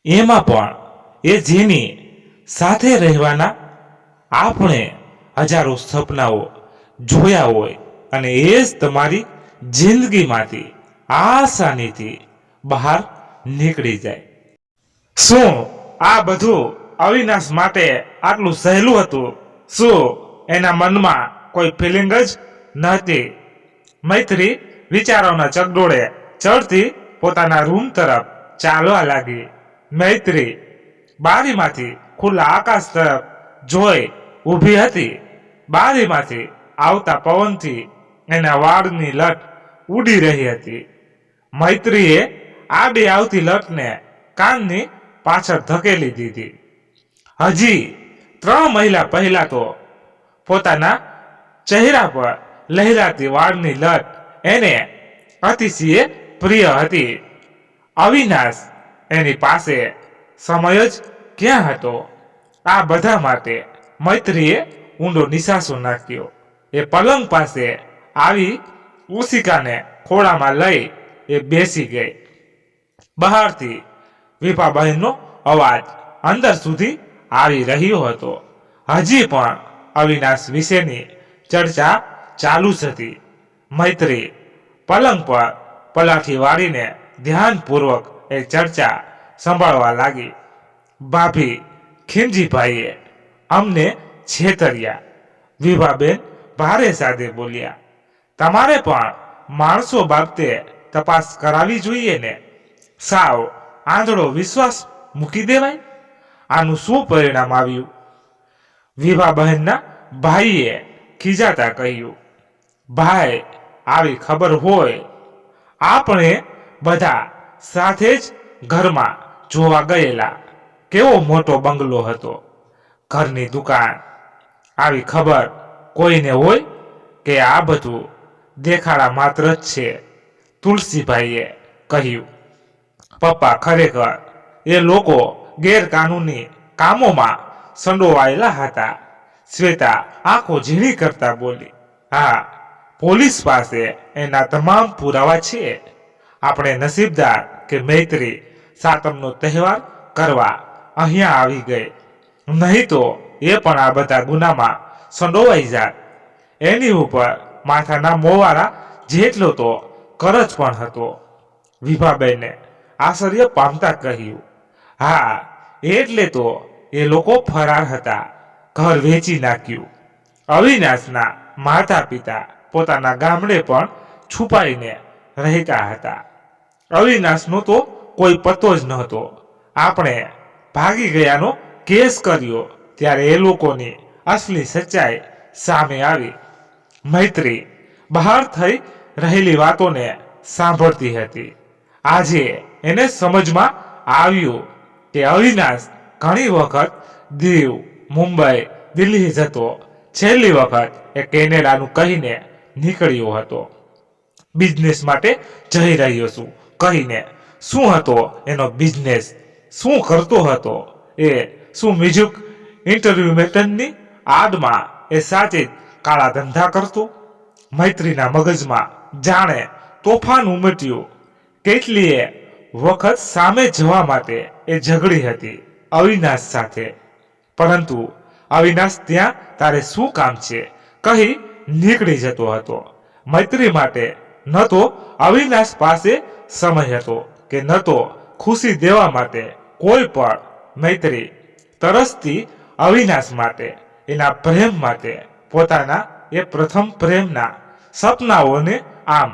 એમાં પણ એ જેની સાથે રહેવાના આપણે હજારો સપનાઓ જોયા હોય અને એ જ તમારી જિંદગીમાંથી આસાનીથી બહાર નીકળી જાય. શું આ બધું અવિનાશ માટે આટલું સહેલું હતું? શું એના મનમાં કોઈ ફિલિંગ જ નહોતી? મૈત્રી વિચારોના ચકડોળે ચડતી પોતાના રૂમ તરફ ચાલવા લાગી. મૈત્રી બારીમાંથી ખુલ્લા આકાશ તરફ જોઈ ઊભી હતી. બારીમાંથી આવતા પવનથી એના વાળની લટ ઉડી રહી હતી. મૈત્રીએ આડી આવતી લટને કાનની પાછળ ધકેલી દીધી. હજી 3 મહિના પહેલા તો પોતાના ચહેરા પર લહેરાતી વાળની લટ એને અતિશય પ્રિય હતી. અવિનાશ એની પાસે સમય જ ક્યાં હતો? આ બધા માટે મૈત્રીએ ઊંડો નિસાસો નાખ્યો. એ પલંગ પાસે આવી ઉસિકાને ખોળામાં લઈ એ બેસી ગઈ. બહારથી વિભાબહેનનો અવાજ અંદર સુધી આવી રહ્યો હતો. હજી પણ અવિનાશ વિશેની ચર્ચા ચાલુ જ હતી. મૈત્રી પલંગ પર પલાઠી વાળીને ધ્યાનપૂર્વક એ ચર્ચા સંભાળવા લાગી. ભાભી ખીમજીભાઈએ અમને છેતર્યા. વિભાબેન ભારે સાદે બોલ્યા. તમારે પણ માણસો બાબતે તપાસ કરાવી જોઈએ ને. સાવ આંધળો વિશ્વાસ મૂકી દેવાય. આનું શું પરિણામ આવ્યું? વિભાબહેનના ભાઈએ ખીજાતા કહ્યું. ભાઈ, આવી ખબર હોય આપણે બધા સાથે જ ઘરમાં જોવા ગયેલા. કેવો મોટો બંગલો હતો, ઘરની દુકાન. આવી ખબર કોઈને હોય કે આ બધું દેખાડા માત્ર જ છે? તુલસીભાઈએ કહ્યું. પપ્પા, ખરેખર એ લોકો ગેરકાનૂની કામોમાં સંડોવાયેલા હતા. શ્વેતા આંખો ઝીણી કરતા બોલી. હા, પોલીસ પાસે એના તમામ પુરાવા છે. આપણે નસીબદાર કે મૈત્રી સાતમનો તહેવાર કરવા અહીંયા આવી ગઈ. નહીં તો એ પણ આ બધા ગુનામાં સંડોવાઈ જાત. એની ઉપર માથાના મોવારા જેટલો તો કરજ પણ હતો. વિભાબેને આશ્ચર્ય પામતા કહ્યું. હા, એટલે તો એ લોકો ફરાર હતા. ઘર વેચી નાખ્યું. અવિનાશના માતા પિતા પોતાના ગામડે પણ છુપાઈને રહેતા હતા. અવિનાશનો તો કોઈ પતો જ નહોતો. આપણે ભાગી ગયાનો કેસ કર્યો ત્યારે એ લોકોની અસલી સચ્ચાઈ સામે આવી. મૈત્રી બહાર થઈ રહેલી વાતોને સાંભળતી હતી. આજે એને સમજમાં આવ્યું કે અવિનાશ ઘણી વખત દીવ, મુંબઈ, દિલ્હી જતો. છેલ્લી વખત એ કેનેડાનું કહીને નીકળ્યો હતો. બિઝનેસ માટે જઈ રહ્યો છું કહીને. શું હતો એનો બિઝનેસ? શું કરતો હતો એ? શું મ્યુઝિક ઇન્સ્ટ્રુમેન્ટની આડમાં એ સાચે કાળા ધંધા કરતો? મૈત્રીના મગજમાં જાણે તોફાન ઉમટ્યું. કેટલીય વખત સામે જવા માટે એ ઝઘડી હતી અવિનાશ સાથે. પરંતુ અવિનાશ ત્યાં તારે શું કામ છે કહી નીકળી જતો હતો. મૈત્રી માટે ન તો અવિનાશ પાસે સમય હતો કે ન તો ખુશી દેવા માટે કોઈ પણ. મૈત્રી તરસતી અવિનાશ માટે, એના પ્રેમ માટે, પોતાના એ પ્રથમ પ્રેમના સપનાઓને આમ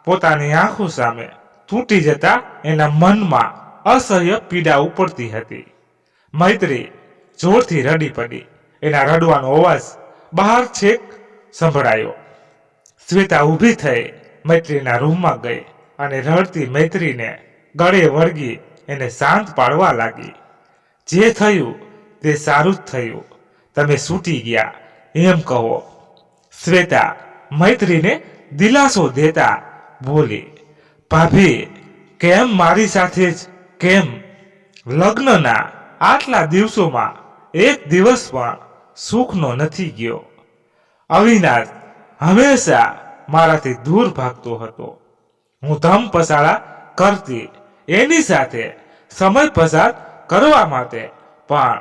પોતાની આંખો સામે તૂટી જતા એના મનમાં અસહ્ય પીડા ઉપડતી હતી. મૈત્રી જોરથી રડી પડી. એના રડવાનો અવાજ બહાર છેક સંભળાયો. શ્વેતા ઊભી થઈ મૈત્રીના રૂમમાં ગઈ અને રડતી મૈત્રીને ગળે વળગી એને શાંત પાડવા લાગી. જે થયું તે સારું જ થયું. તમે છૂટી ગયા એમ કહો. શ્વેતા મૈત્રીને દિલાસો દેતા બોલી. ભાભી, કેમ મારી સાથે જ કેમ? લગ્નના આટલા દિવસોમાં એક દિવસ પણ સુખનો નથી ગયો. અવિનાશ હંમેશા મારાથી દૂર ભાગતો હતો. હું ધમ પસાડા કરતી એની સાથે સમય પસાર કરવા માટે, પણ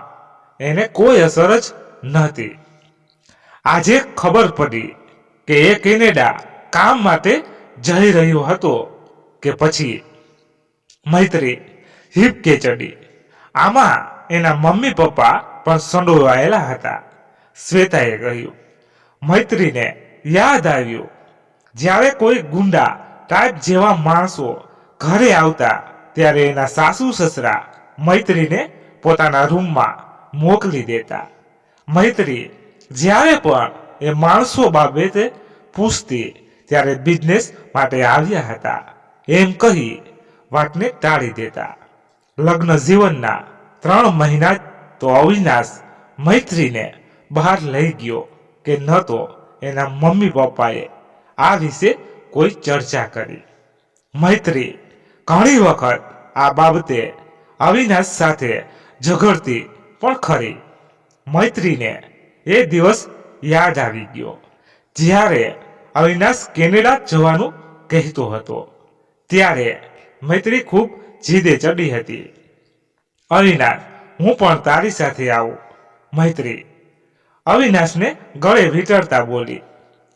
એને કોઈ અસર જ નહોતી. આજે ખબર પડી કે એ કેનેડા કામ માટે જઈ રહ્યો હતો. કે પછી મૈત્રી હિપકે ચડી. આમાં એના મમ્મી પપ્પા પણ સંડોવાયેલા હતા. શ્વેતાએ કહ્યું. મૈત્રીને યાદ આવ્યું જ્યારે કોઈ ગુંડા ટાઈપ જેવા માણસો ઘરે આવતા ત્યારે એના સાસુ સસરા મૈત્રીને પોતાના રૂમમાં મોકલી દેતા. મૈત્રી જ્યારે પણ એ માણસો બાબતે પૂછતી ત્યારે બિઝનેસ માટે આવ્યા હતા એમ કહી વાતને ટાળી દેતા. લગ્ન જીવનના 3 મહિના તો અવિનાશ મૈત્રીને બહાર લઈ ગયો કે ન તો એના મમ્મી પપ્પાએ આ વિશે કોઈ ચર્ચા કરી. મૈત્રી ઘણી વખત આ બાબતે અવિનાશ સાથે ઝઘડતી પણ ખરી. મૈત્રીને એ દિવસ યાદ આવી ગયો જ્યારે અવિનાશ કેનેડા જવાનું કહેતો હતો. ત્યારે મૈત્રી ખૂબ જીદે ચડી હતી. અવિનાશ, હું પણ તારી સાથે આવું. મૈત્રી અવિનાશને ગળે વીંટળતા બોલી.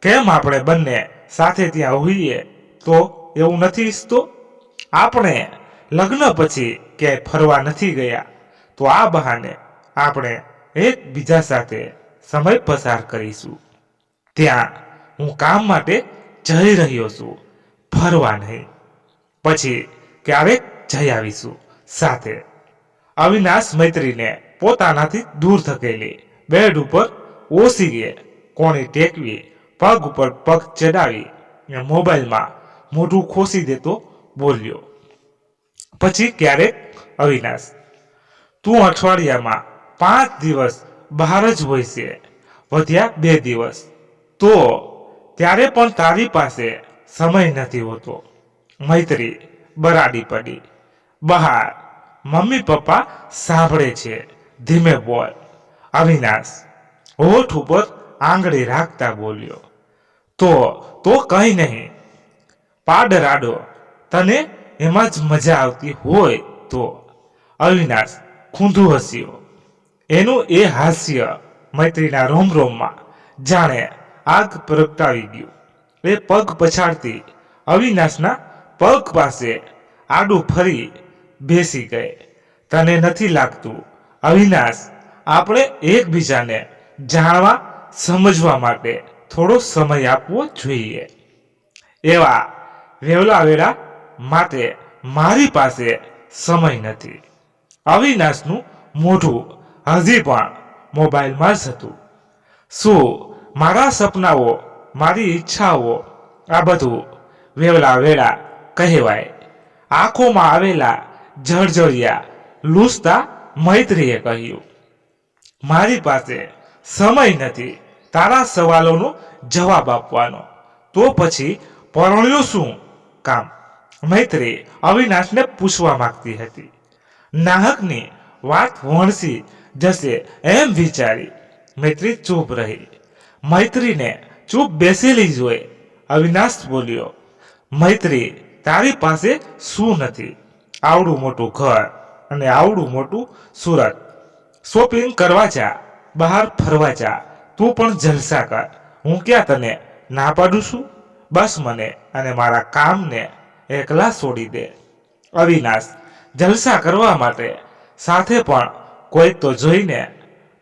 કેમ આપણે બંને સાથે ત્યાં હોઈએ તો એવું નથી ઈચ્છતો? આપણે લગ્ન પછી ક્યાંય ફરવા નથી ગયા તો આ બહાને આપણે એકબીજા સાથે સમય પસાર કરીશું. ત્યાં હું કામ માટે જઈ રહ્યો છું, ફરવા નહીં. પછી ક્યારેક જઈ આવીશું સાથે. અવિનાશ મૈત્રીને પોતાનાથી દૂર ધકેલી બેડ ઉપર ઓસીએ કોણી ટેકવી પગ ઉપર પગ ચડાવી મોબાઈલમાં મોઢું ખોસી દેતો બોલ્યો. પછી ક્યારેક અવિનાશ, તું અઠવાડિયામાં 5 દિવસ બહાર જ હોય છે, વધ્યા 2 દિવસ તો ત્યારે પણ તારી પાસે સમય નથી હોતો. મૈત્રી બરાડી પડી. બહાર મમ્મી પપ્પા સાંભળે છે, ધીમે બોલ. અવિનાશ હોઠ ઉપર આંગળી રાખતા બોલ્યો. તો કઈ નહીં, પાડરાડો, તને એમાં જ મજા આવતી હોય તો. અવિનાશ ખૂંધું હસ્યો. એનું એ હાસ્ય મૈત્રીના રોમ રોમમાં જાણે આગ પ્રગટાવી ગયું. એ પગ પછાડતી અવિનાશના પગ પાસે આડું ફરી બેસી ગઈ. તને નથી લાગતું અવિનાશ, આપણે એકબીજાને જાણવા સમજવા માટે થોડો સમય આપવો જોઈએ? એવા વેવલા વેળા માટે મારી પાસે સમય નથી. અવિનાશનું મોઢું હજી પણ મોબાઈલમાં જ હતું. શું મારા સપનાઓ, મારી ઈચ્છાઓ આ બધું વેવલા વેળા કહેવાય? આંખોમાં આવેલા જળજળિયા લૂસતા મૈત્રીએ કહ્યું. મારી પાસે સમય નથી તારા સવાલોનો જવાબ આપવાનો. તો પછી પરણ્યો શું કામ? મૈત્રી અવિનાશને પૂછવા માંગતી હતી. નાહકની વાત વણસી જશે એમ વિચારી મૈત્રી ચૂપ રહી. મૈત્રીને ચૂપ બેસેલી જોઈ અવિનાશ બોલ્યો. મૈત્રી, તારી પાસે શું નથી? આવડું મોટું ઘર અને આવડું મોટું સુરત. શોપિંગ કરવા જા, બહાર ફરવા જા, તું પણ જલસા કર. હું ક્યાં તને ના પાડું છું? બસ મને અને મારા કામને એકલા છોડી દે. અવિનાશ જલસા કરવા માટે સાથે પણ કોઈ તો જોઈને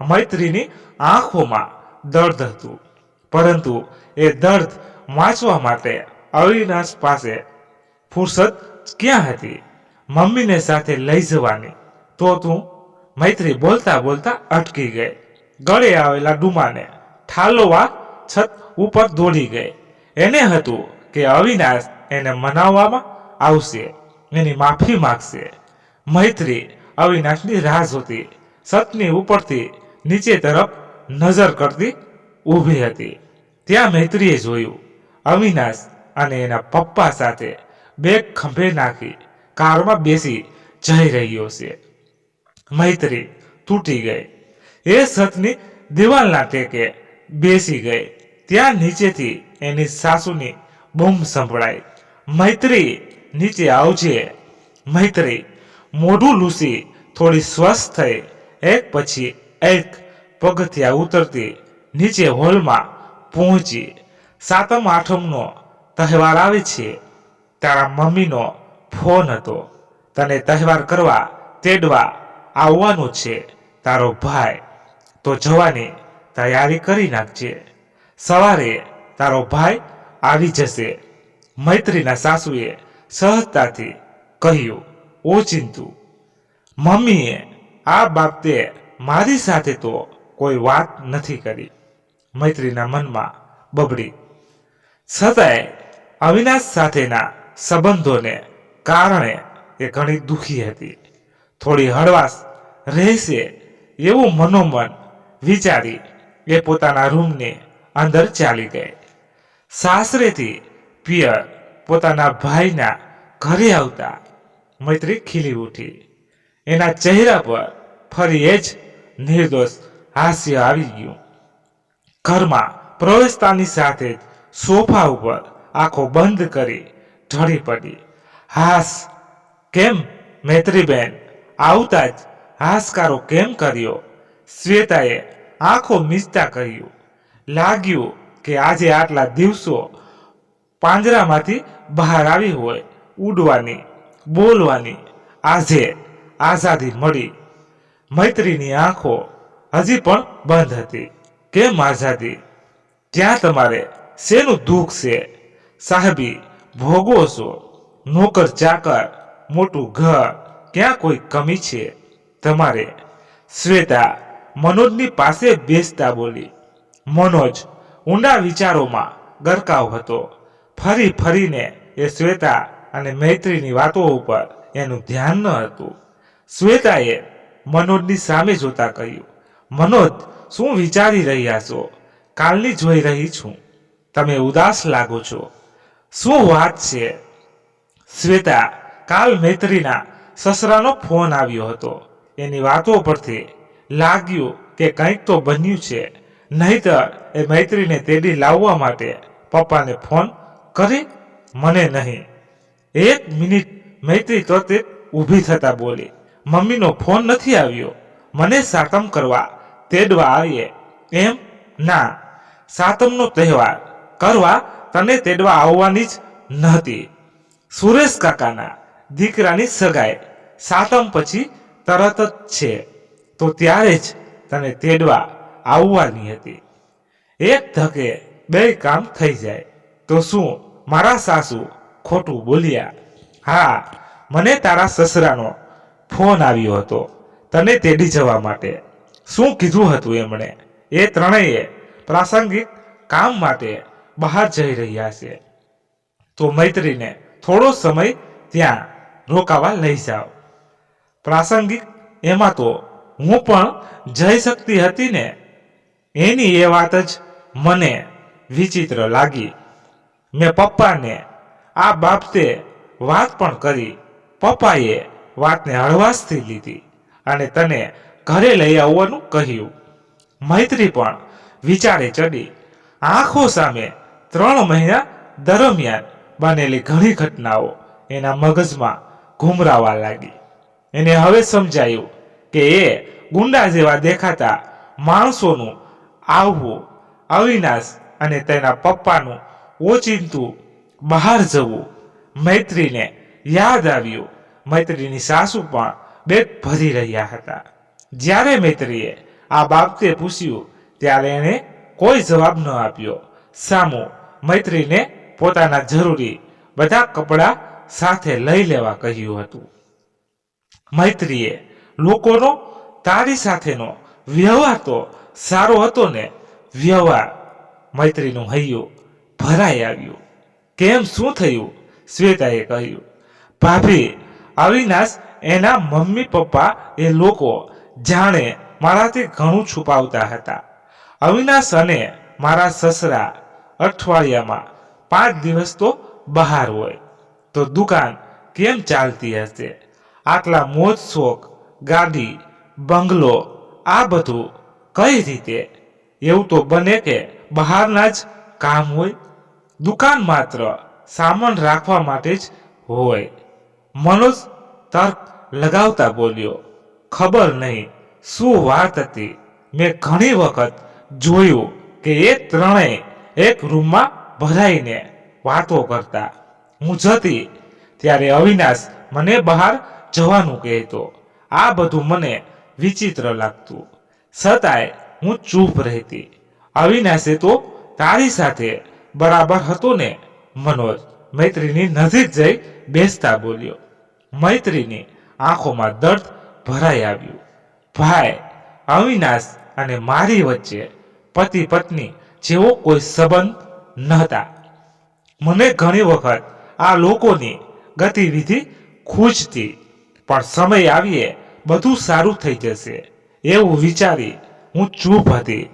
મૈત્રીની આંખોમાં દર્દ હતું. પરંતુ એ દર્દ વાંચવા માટે અવિનાશ પાસે ફુરસદ ક્યાં હતી? મમ્મીને સાથે લઈ જવાની તો તું? મૈત્રી બોલતા બોલતા અટકી ગઈ. ગળે આવેલા ડુમાને ઠાલવવા છત ઉપર દોડી ગઈ. એને હતું કે અવિનાશ એને મનાવવામાં આવશે, એની માફી માગશે. મૈત્રી અવિનાશની રાહ જોતી છતની ઉપરથી નીચે તરફ નજર કરતી ઊભી હતી. ત્યાં મૈત્રીએ જોયું અવિનાશ અને એના પપ્પા સાથે બેગ ખંભે નાખી કારમાં બેસી જઈ રહ્યો છે. મૈત્રી તૂટી ગઈ. એ છતની દિવાલના ટેકે બેસી ગઈ. ત્યાં નીચેથી એની સાસુની બૂમ સંભળાઈ. મૈત્રી, નીચે આવજે. મૈત્રી મોઢું લૂસી થોડી સ્વસ્થ થઈ એક પછી એક પગથિયા ઉતરતી નીચે હોલમાં પહોંચી. સાતમ આઠમનો તહેવાર આવે છે. તારા મમ્મીનો ફોન હતો, તને તહેવાર કરવા તેડવા આવવાનો છે તારો ભાઈ, તો જવાની તૈયારી કરી નાખજે, સવારે તારો ભાઈ આવી જશે. મૈત્રીના સાસુએ સહજતાથી કહ્યું. ઓચિંતુ મમ્મીએ આ બાબતે મારી સાથે તો કોઈ વાત નથી કરી. મૈત્રીના મનમાં બબડી. છતાંય અવિનાશ સાથેના સંબંધોને કારણે એ ઘણી દુઃખી હતી. થોડી હળવાશ રહેશે એવું મનોમન વિચારી એ પોતાના રૂમની અંદર ચાલી ગઈ. સાસરેથી પિયર પોતાના ભાઈના ઘરે આવતા મૈત્રી ખીલી ઉઠી. એના ચહેરા પર ફરી એ જ નિર્દોષ હાસ્ય આવી ગયું. ઘરમાં પ્રવેશતાની સાથે જ સોફા ઉપર આંખો બંધ કરી ઢળી પડી. હાસ કેમ મૈત્રીબેન? આવતા જ હાશકારો કેમ કર્યો? શ્વેતાએ આંખો મીચતા કહ્યું. લાગ્યું કે આજે આટલા દિવસો પાંજરામાંથી બહાર આવી હોય, ઉડવાની બોલવાની આજે આઝાદી મળી. મૈત્રીની આંખો હજી પણ બંધ હતી. કેમ આઝાદી? ત્યાં તમારે શેનું દુઃખ છે? સાહેબી ભોગવો છો, નોકર ચાકર, મોટું ઘર, ક્યાં કોઈ કમી છે તમારે? શ્વેતા મનોજની પાસે બેસતા બોલી. મનોજ ઊંડા વિચારોમાં ગરકાવ હતો. ફરી ફરીને એ શ્વેતા અને મૈત્રીની વાતો ઉપર એનું ધ્યાન ન હતું. શ્વેતાએ મનોજની સામે જોતા કહ્યું. મનોજ, શું વિચારી રહ્યા છો? કાલની જોઈ રહી છું, તમે ઉદાસ લાગો છો. શું વાત છે? શ્વેતા, કાલ મૈત્રીના સસરાનો ફોન આવ્યો હતો. એની વાતો પરથી લાગ્યું કે કંઈક તો બન્યું છે, નહીતર એ મૈત્રીને તેડી લાવવા માટે પપ્પાને ફોન કરી. મને નહીં. એક મિનિટ. મૈત્રી તો તે ઊભી થતા બોલી. મમ્મીનો ફોન નથી આવ્યો? મને સાતમ કરવા તેડવા આવીએ એમ? ના, સાતમનો તહેવાર કરવા તને તેડવા આવવાની જ નહોતી. સુરેશ કાકાના દીકરાની સગાઈ સાતમ પછી તરત જ છે, તો ત્યારે જ તને તેડવા આવવાની હતી. એક ધકે બે કામ થઈ જાય. તો શું મારા સાસુ ખોટું બોલ્યા? હા, મને તારા સસરાનો ફોન આવ્યો હતો તને તેડી જવા માટે. શું કીધું હતું એમણે? એ ત્રણેય પ્રાસંગિક કામ માટે બહાર જઈ રહ્યા છે, તો મૈત્રીને થોડો સમય ત્યાં રોકાવા લઈ જાઓ. પ્રાસંગિક એમાં તો હું પણ જઈ શકતી હતી ને. એની એ વાત જ મને વિચિત્ર લાગી. મેં પપ્પાને આ બાબતે વાત પણ કરી. પપ્પાએ વાતને હળવાશથી લીધી અને તને ઘરે લઈ આવવાનું કહ્યું. મૈત્રી પણ વિચારે ચડી. આંખો સામે 3 મહિના દરમિયાન બનેલી ઘણી ઘટનાઓ એના મગજમાં ઘૂમરાવા લાગી. એને હવે સમજાયું કે એ ગુંડા જેવા દેખાતા માણસોનું આવવું, અવિનાશ અને તેના પપ્પાનું ઓચિંતું બહાર જવું. મૈત્રીને યાદ આવ્યું. મૈત્રીની સાસુ પણ પેટ ભરી રહ્યા હતા. જ્યારે મૈત્રીએ આ બાબતે પૂછ્યું ત્યારે એણે કોઈ જવાબ ન આપ્યો. સામું મૈત્રીને પોતાના જરૂરી બધા કપડાં સાથે લઈ લેવા કહ્યું હતું. મૈત્રીએ લોકોનો તારી સાથેનો વ્યવહાર તો સારો હતો ને? વ્યવહાર? મૈત્રીનું હૈયું ભરાઈ આવ્યું. કેમ, શું થયું? શ્વેતાએ કહ્યું. ભાભી, અવિનાશ એના મમ્મી પપ્પા એ લોકો જાણે મારાથી ઘણું છુપાવતા હતા. અવિનાશ અને મારા સસરા અઠવાડિયામાં 5 દિવસ તો બહાર હોય, તો દુકાન કેમ ચાલતી હશે? આટલા મોજ શોખ, ગાડી, બંગલો, આ બધું કઈ રીતે? એવું તો બને કે બહારના જ કામ હોય. દુકાન માત્ર સામાન રાખવા માટે જ હોય. મનોજ તર્ક લગાવતા બોલ્યો. ખબર નહીં શું વાત હતી. મેં ઘણી વખત જોયું કે એ ત્રણેય એક રૂમમાં ભરાઈને વાતો કરતા. હું જતી ત્યારે અવિનાશ મને બહાર જવાનું કહેતો. આ બધું મને વિચિત્ર લાગતું, છતાંય હું ચૂપ રહેતી. અવિનાશે તો તારી સાથે બરાબર હતો ને? મનોજ મૈત્રીની નજીક જઈ બેસતા બોલ્યો. મૈત્રીની આંખોમાં દર્દ ભરાઈ આવ્યું. ભાઈ, અવિનાશ અને મારી વચ્ચે પતિ પત્ની જેવો કોઈ સંબંધ નહોતા. મને ઘણી વખત આ લોકોની ગતિવિધિ ખૂજતી, પણ સમય આવીએ બધું સારું થઈ જશે એવું વિચારી હું ચૂપ હતી.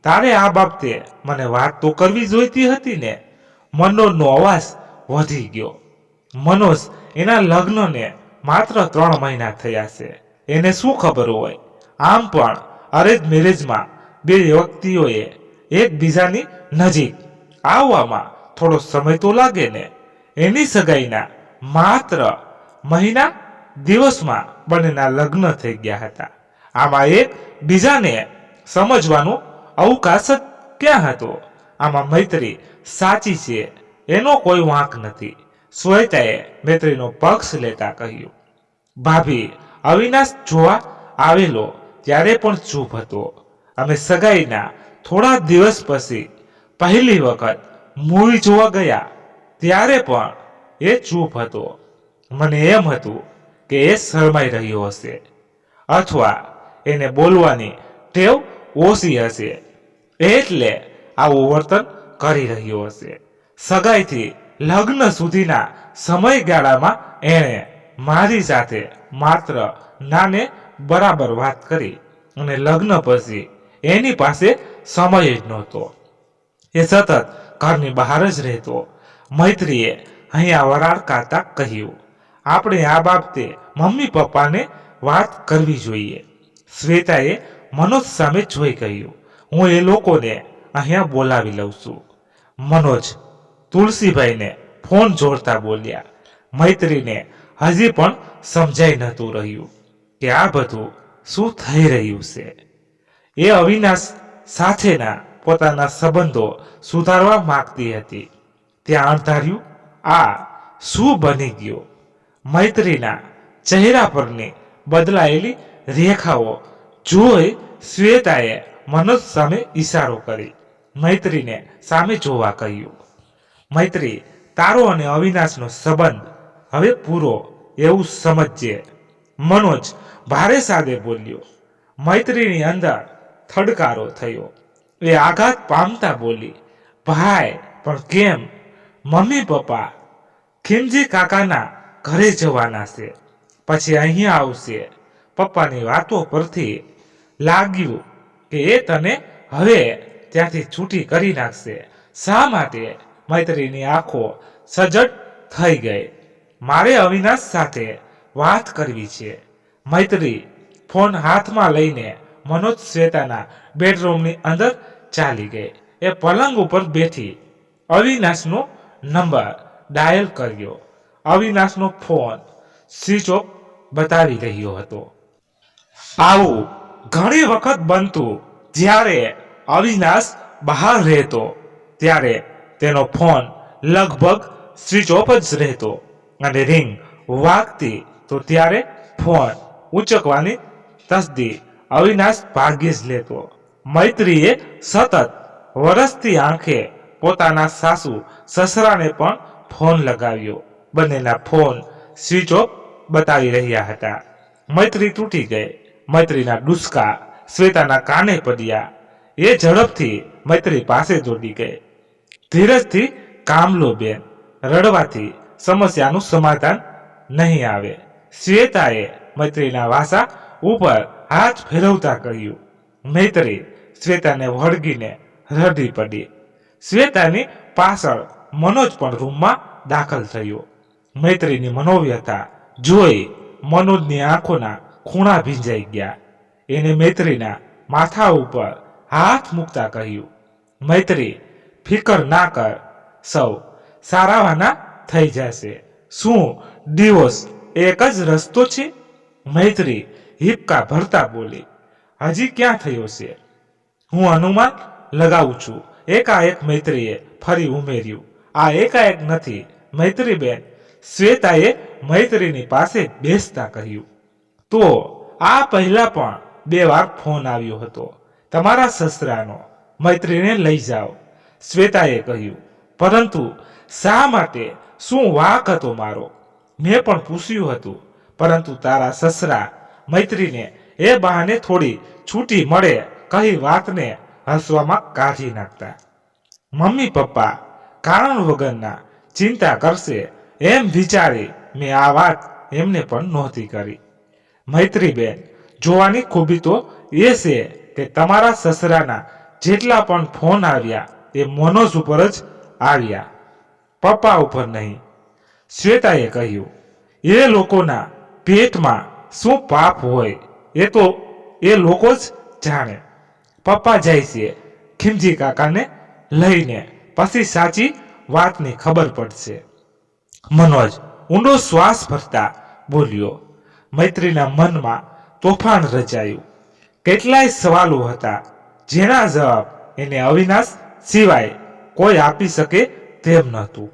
તારે આ બાબતે મને વાત તો કરવી જોઈતી હતી ને? મનોજનો અવાજ વધી ગયો. મનોજ, એના લગ્નને માત્ર 3 મહિના થયા છે. એને શું ખબર હોય? આમ પણ અરેન્જ મેરેજમાં બે વ્યક્તિઓએ એકબીજાની નજીક આવવામાં થોડો સમય તો લાગે ને. એની સગાઈના માત્ર મહિના દિવસમાં બંનેના લગ્ન થઈ ગયા હતા. આમાં એક બીજાને સમજવાનો અવકાશ જ ક્યાં હતો? આમાં મૈત્રી સાચી છે, એનો કોઈ વાંક નથી. શ્વેતાએ મૈત્રીનો પક્ષ લેતા કહ્યું. ભાભી, અવિનાશ જોવા આવેલો ત્યારે પણ ચૂપ હતો. અમે સગાઈના થોડા દિવસ પછી પહેલી વખત મૂવી જોવા ગયા ત્યારે પણ એ ચૂપ હતો. મને એમ હતું કે એ શરમાઈ રહ્યો હશે અથવા એને બોલવાની ટેવ ઓછી હશે, એટલે આવું વર્તન કરી રહ્યો હશે. સગાઈથી લગ્ન સુધીના સમયગાળામાં એણે મારી સાથે માત્ર નાને બરાબર વાત કરી અને લગ્ન પછી એની પાસે સમય જ નહોતો. એ સતત ઘરની બહાર જ રહેતો. મૈત્રીએ અહીંયા વરાળ કાઢતા કહ્યું. આપણે આ બાબતે મમ્મી પપ્પાને વાત કરવી જોઈએ. શ્વેતાએ મનોજ સામે જોઈ કહ્યું. હું એ લોકોને અહીંયા બોલાવી લઉં છું. મનોજ તુલસીભાઈને ફોન જોડતા બોલ્યા. મૈત્રીને હજી પણ સમજાઈ નહોતું રહ્યું કે આ બધું શું થઈ રહ્યું છે. એ અવિનાશ સાથેના પોતાના સંબંધો સુધારવા માંગતી હતી. ત્યાં અણધાર્યું આ શું બની ગયું? મૈત્રીના ચહેરા પરની બદલાયેલી રેખાઓ જોઈ શ્વેતાએ મનોજ સામે ઈશારો કરી મૈત્રીને સામે જોવા કહ્યું. મૈત્રી, તારો અને અવિનાશનો સંબંધ હવે પૂરો એવું સમજજે. મનોજ ભારે સાદે બોલ્યો. મૈત્રીની અંદર થડકારો થયો. એ આઘાત પામતા બોલી. ભાઈ, પણ કેમ? મમ્મી પપ્પા ખીમજી કાકાના ઘરે જવાના છે, પછી અહીંયા આવશે. પપ્પાની વાતો પરથી લાગ્યું કે એ તને હવે ત્યાંથી છૂટી કરી નાખશે. શા માટે? મૈત્રીની આંખો સજડ થઈ ગઈ. મારે અવિનાશ સાથે વાત કરવી છે. મૈત્રી ફોન હાથમાં લઈને મનોજ શ્વેતાના બેડરૂમની અંદર ચાલી ગઈ. એ પલંગ ઉપર બેઠી અવિનાશનો નંબર ડાયલ કર્યો. અવિનાશનો ફોન સ્વિચ ઓફ બતાવી રહ્યો હતો. આવું ઘણી વખત બનતું. જ્યારે અવિનાશ બહાર રહેતો ત્યારે તેનો ફોન લગભગ સ્વિચ ઓફ જ રહેતો અને રિંગ વાગતી તો ત્યારે ફોન ઉંચકવાની તસદી અવિનાશ ભાગ્યે જ લેતો. મૈત્રીએ સતત વરસતી આંખે પોતાના સાસુ સસરાને પણ ફોન લગાવ્યો. બંનેના ફોન સ્વિચ ઓફ બતાવી રહ્યા હતા. મૈત્રી તૂટી ગઈ. મૈત્રીના ડુસકા શ્વેતાના કાને પડ્યા. એ ઝડપથી મૈત્રી પાસે દોડી ગઈ. ધીરજથી કામ લો બેન, રડવાથી સમસ્યાનું સમાધાન નહીં આવે. શ્વેતાએ મૈત્રીના વાસા ઉપર હાથ ફેરવતા કહ્યું. મૈત્રી શ્વેતાને વળગીને રડી પડી. શ્વેતાની પાછળ મનોજ પણ રૂમમાં દાખલ થયો. મૈત્રીની મનોવ્યથા જોઈ મનોજની આંખોના ખૂણા ભીંજાઈ ગયા. એને મૈત્રીના માથા ઉપર હાથ મૂકતા કહ્યું. મૈત્રી, ફિકર ના કર, સૌ સારાવાના થઈ જશે. શું ડિવોર્સ એક જ રસ્તો છે? મૈત્રી હિપકા ભરતા બોલી. હજી ક્યાં થયો છે? હું અનુમાન લગાવું છું. એકાએક મૈત્રીએ ફરી ઉમેર્યું. આ એકાએક નથી, મૈત્રીબેન શ્વેતાએ મૈત્રીની પાસે બેસતા કહ્યું, તો આ પહેલા પણ 2 વાર ફોન આવ્યો હતો તમારા સસરાનો, મૈત્રીને લઈ જાઓ. શ્વેતાએ કહ્યું, પરંતુ શા માટે? શું વાંક હતો મારો? મેં પણ પૂછ્યું હતું, પરંતુ તારા સસરા મૈત્રીને એ બહાને થોડી છૂટી મળે કહી વાતને હસવામાં કાઢી નાખતા. મમ્મી પપ્પા કારણ વગરના ચિંતા કરશે એમ વિચારી મેં આ વાત એમને પણ નહોતી કરી. મૈત્રીબેન, જોવાની ખૂબી તો એ છે કે તમારા સસરાના જેટલા પણ ફોન આવ્યા એ મનોજ ઉપર જ આવ્યા, પપ્પા ઉપર નહીં. શ્વેતાએ કહ્યું, એ લોકોના પેટમાં શું પાપ હોય એ તો એ લોકો જ જાણે. પપ્પા જાય છે ખીમજી કાકાને લઈને, પછી સાચી વાતની ખબર પડશે. મનોજ ઊંડો શ્વાસ ભરતા બોલ્યો. મૈત્રીના મનમાં તોફાન રચાયું. કેટલાય સવાલો હતા જેના જવાબ એને અવિનાશ સિવાય કોઈ આપી શકે તેમ નહોતું.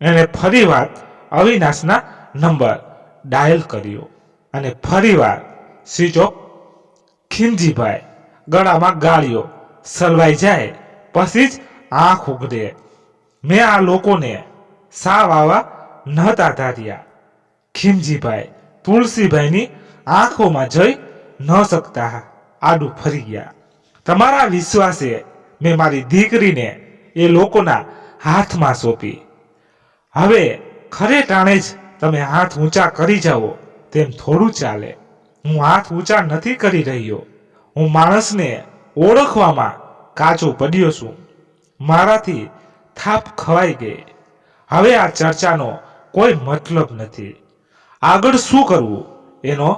એને ફરીવાર અવિનાશના નંબર ડાયલ કર્યો અને ફરીવાર સ્વિચ ઓફ. ખીમજીભાઈ ગળામાં ગાળીઓ સલવાઈ જાય પછી જ આંખ ઉઘડે. મેં આ લોકોને સાવ આવા નહોતા ધાર્યા. ખીમજીભાઈ તુલસીભાઈની આંખોમાં જઈ ન શકતા આડું ફરી ગયા. તમારા વિશ્વાસે મેં મારી દીકરીને એ લોકોના હાથમાં સોંપી. હવે ખરે ટાણે જ તમે હાથ ઊંચા કરી જાઓ તેમ થોડું ચાલે. હું હાથ ઊંચા નથી કરી રહ્યો. હું માણસને ઓળખવામાં કાચો પડ્યો છું. મારાથી થાપ ખવાઈ ગઈ. હવે આ ચર્ચાનો કોઈ મતલબ નથી. આગળ શું કરવું એનો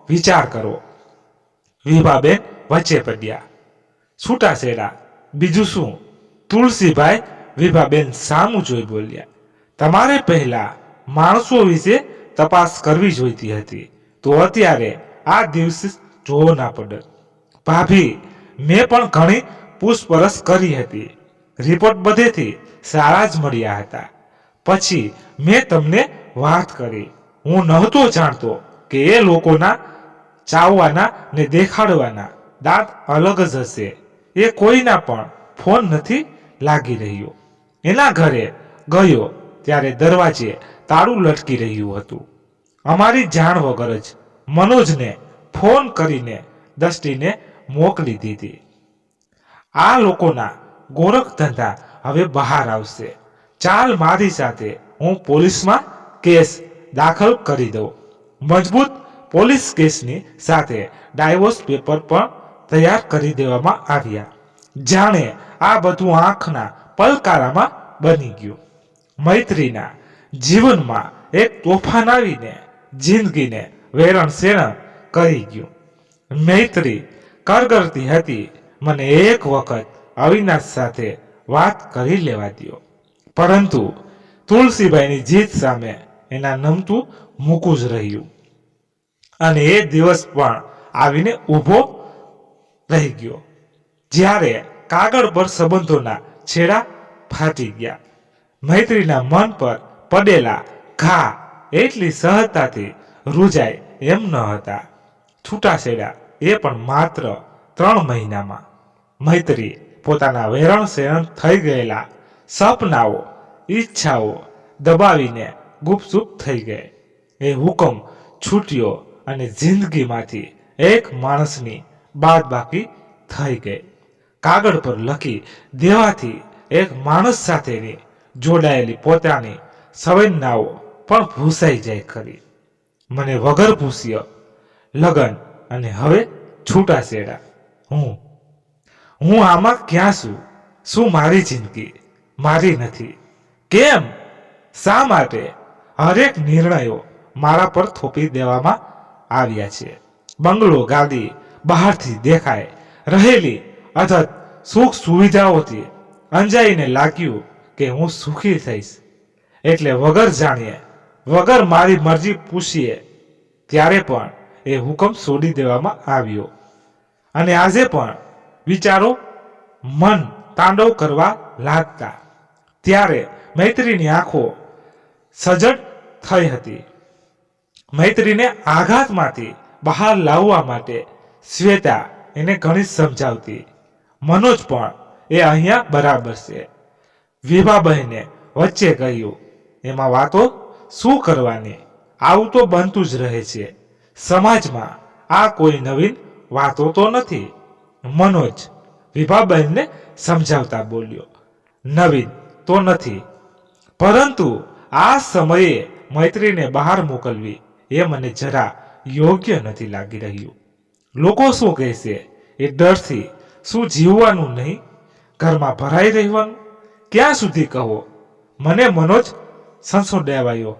વિચાર કરો. વિભાબેન વચ્ચે પડ્યા. છૂટાછેડા બીજું શું? તુલસીભાઈ વિભાબેન સામું જોઈ બોલ્યા. તમારે પહેલા માણસો વિશે તપાસ કરવી જોઈતી હતી, તો અત્યારે આ દિવસ જોવો ના પડે. ભાભી, મેં પણ ઘણી પૂછપરછ કરી હતી. રિપોર્ટ બધેથી સારા જ મળ્યા હતા. પછી મેં તમને વાત કરી. હું નહોતો જાણતો કે એ લોકોના ચાવવાના ને દેખાડવાના દાંત અલગ જ હશે. એ કોઈના પણ ફોન નથી લાગી રહ્યો. એના ઘરે ગયો ત્યારે દરવાજે તાળું લટકી રહ્યું હતું. અમારી જાણ વગર જ મનોજને ફોન કરીને દષ્ટિને મોકલી દીધી. આ લોકોના ગોરખ ધંધા હવે બહાર આવશે. ચાલ મારી સાથે, હું પોલીસમાં કેસ દાખલ કરી દઉં. મજબૂત પોલીસ કેસની સાથે ડાયવોર્સ પેપર પણ તૈયાર કરી દેવામાં આવ્યા. જાણે આ બધું આંખના પલકારામાં બની ગયું. મૈત્રીના જીવનમાં એક તોફાન આવીને જિંદગીને વેરણ શેરણ કરી ગયું. મૈત્રી કરગરતી હતી, મને એક વખત અવિનાશ સાથે વાત કરી લેવા દ્યો. પરંતુ તુલસીભાઈની જીત સામે એના નમતું મૂકું જ રહ્યું. અને એ દિવસ પણ આવીને ઊભો રહી ગયો જ્યારે કાગળ પર સંબંધોના છેડા ફાટી ગયા. મૈત્રીના મન પર પડેલા ઘા એટલી સહજતાથી રૂજાય એમ ન હતા. છૂટાછેડા એ પણ માત્ર 3 મહિનામાં. મૈત્રી પોતાના વેરણ શેરણ થઈ ગયેલા સપનાઓ, ઈચ્છાઓ દબાવીને ગુપચુપ થઈ ગઈ. એ હુકમ છૂટ્યો અને જિંદગીમાંથી એક માણસની બાદબાકી થઈ ગઈ. કાગળ પર લખી દેવાથી એક માણસ સાથેની જોડાયેલી પોતાની સંવેદનાઓ પણ ભૂસાઈ જાય ખરી. મને વગર પૂછ્યા લગન અને હવે છૂટાછેડા. હું આમાં ક્યાં છું? શું મારી જિંદગી મારી નથી? કેમ? શા માટે હરેક નિર્ણયો મારા પર થોપી દેવામાં આવ્યા છે? બંગલો, ગાડી બહારથી દેખાય રહેલી અથત સુખ સુવિધાઓથી અંજાઈને લાગ્યું કે હું સુખી થઈશ. એટલે વગર જાણીએ, વગર મારી મરજી પૂછીએ ત્યારે પણ એ હુકમ છોડી દેવામાં આવ્યો. અને આજે પણ વિચારો મન તાંડવ કરવા લાગતા ત્યારે મૈત્રીની આંખો સજડ થઈ હતી. મૈત્રીને આઘાતમાંથી બહાર લાવવા માટે શ્વેતા એને ઘણી સમજાવતી. મનોજ પણ એ અહીંયા બરાબર છે. વિભાબહેને વચ્ચે કહ્યું, એમાં વાતો શું કરવાની, આવું તો બનતું જ રહે છે. સમાજમાં આ કોઈ નવીન વાતો તો નથી. મનોજ વિભાબહેનને સમજાવતા બોલ્યો, નવીન તો નથી, પરંતુ આ સમયે મૈત્રીને બહાર મોકલવી એ મને જરા યોગ્ય નથી લાગી રહ્યું. લોકો શું કહેશે એ ડરથી શું જીવવાનું નહીં, ઘરમાં ભરાઈ રહેવાનું, ક્યાં સુધી કહો. મને મનોજ સંસોડાવાયો.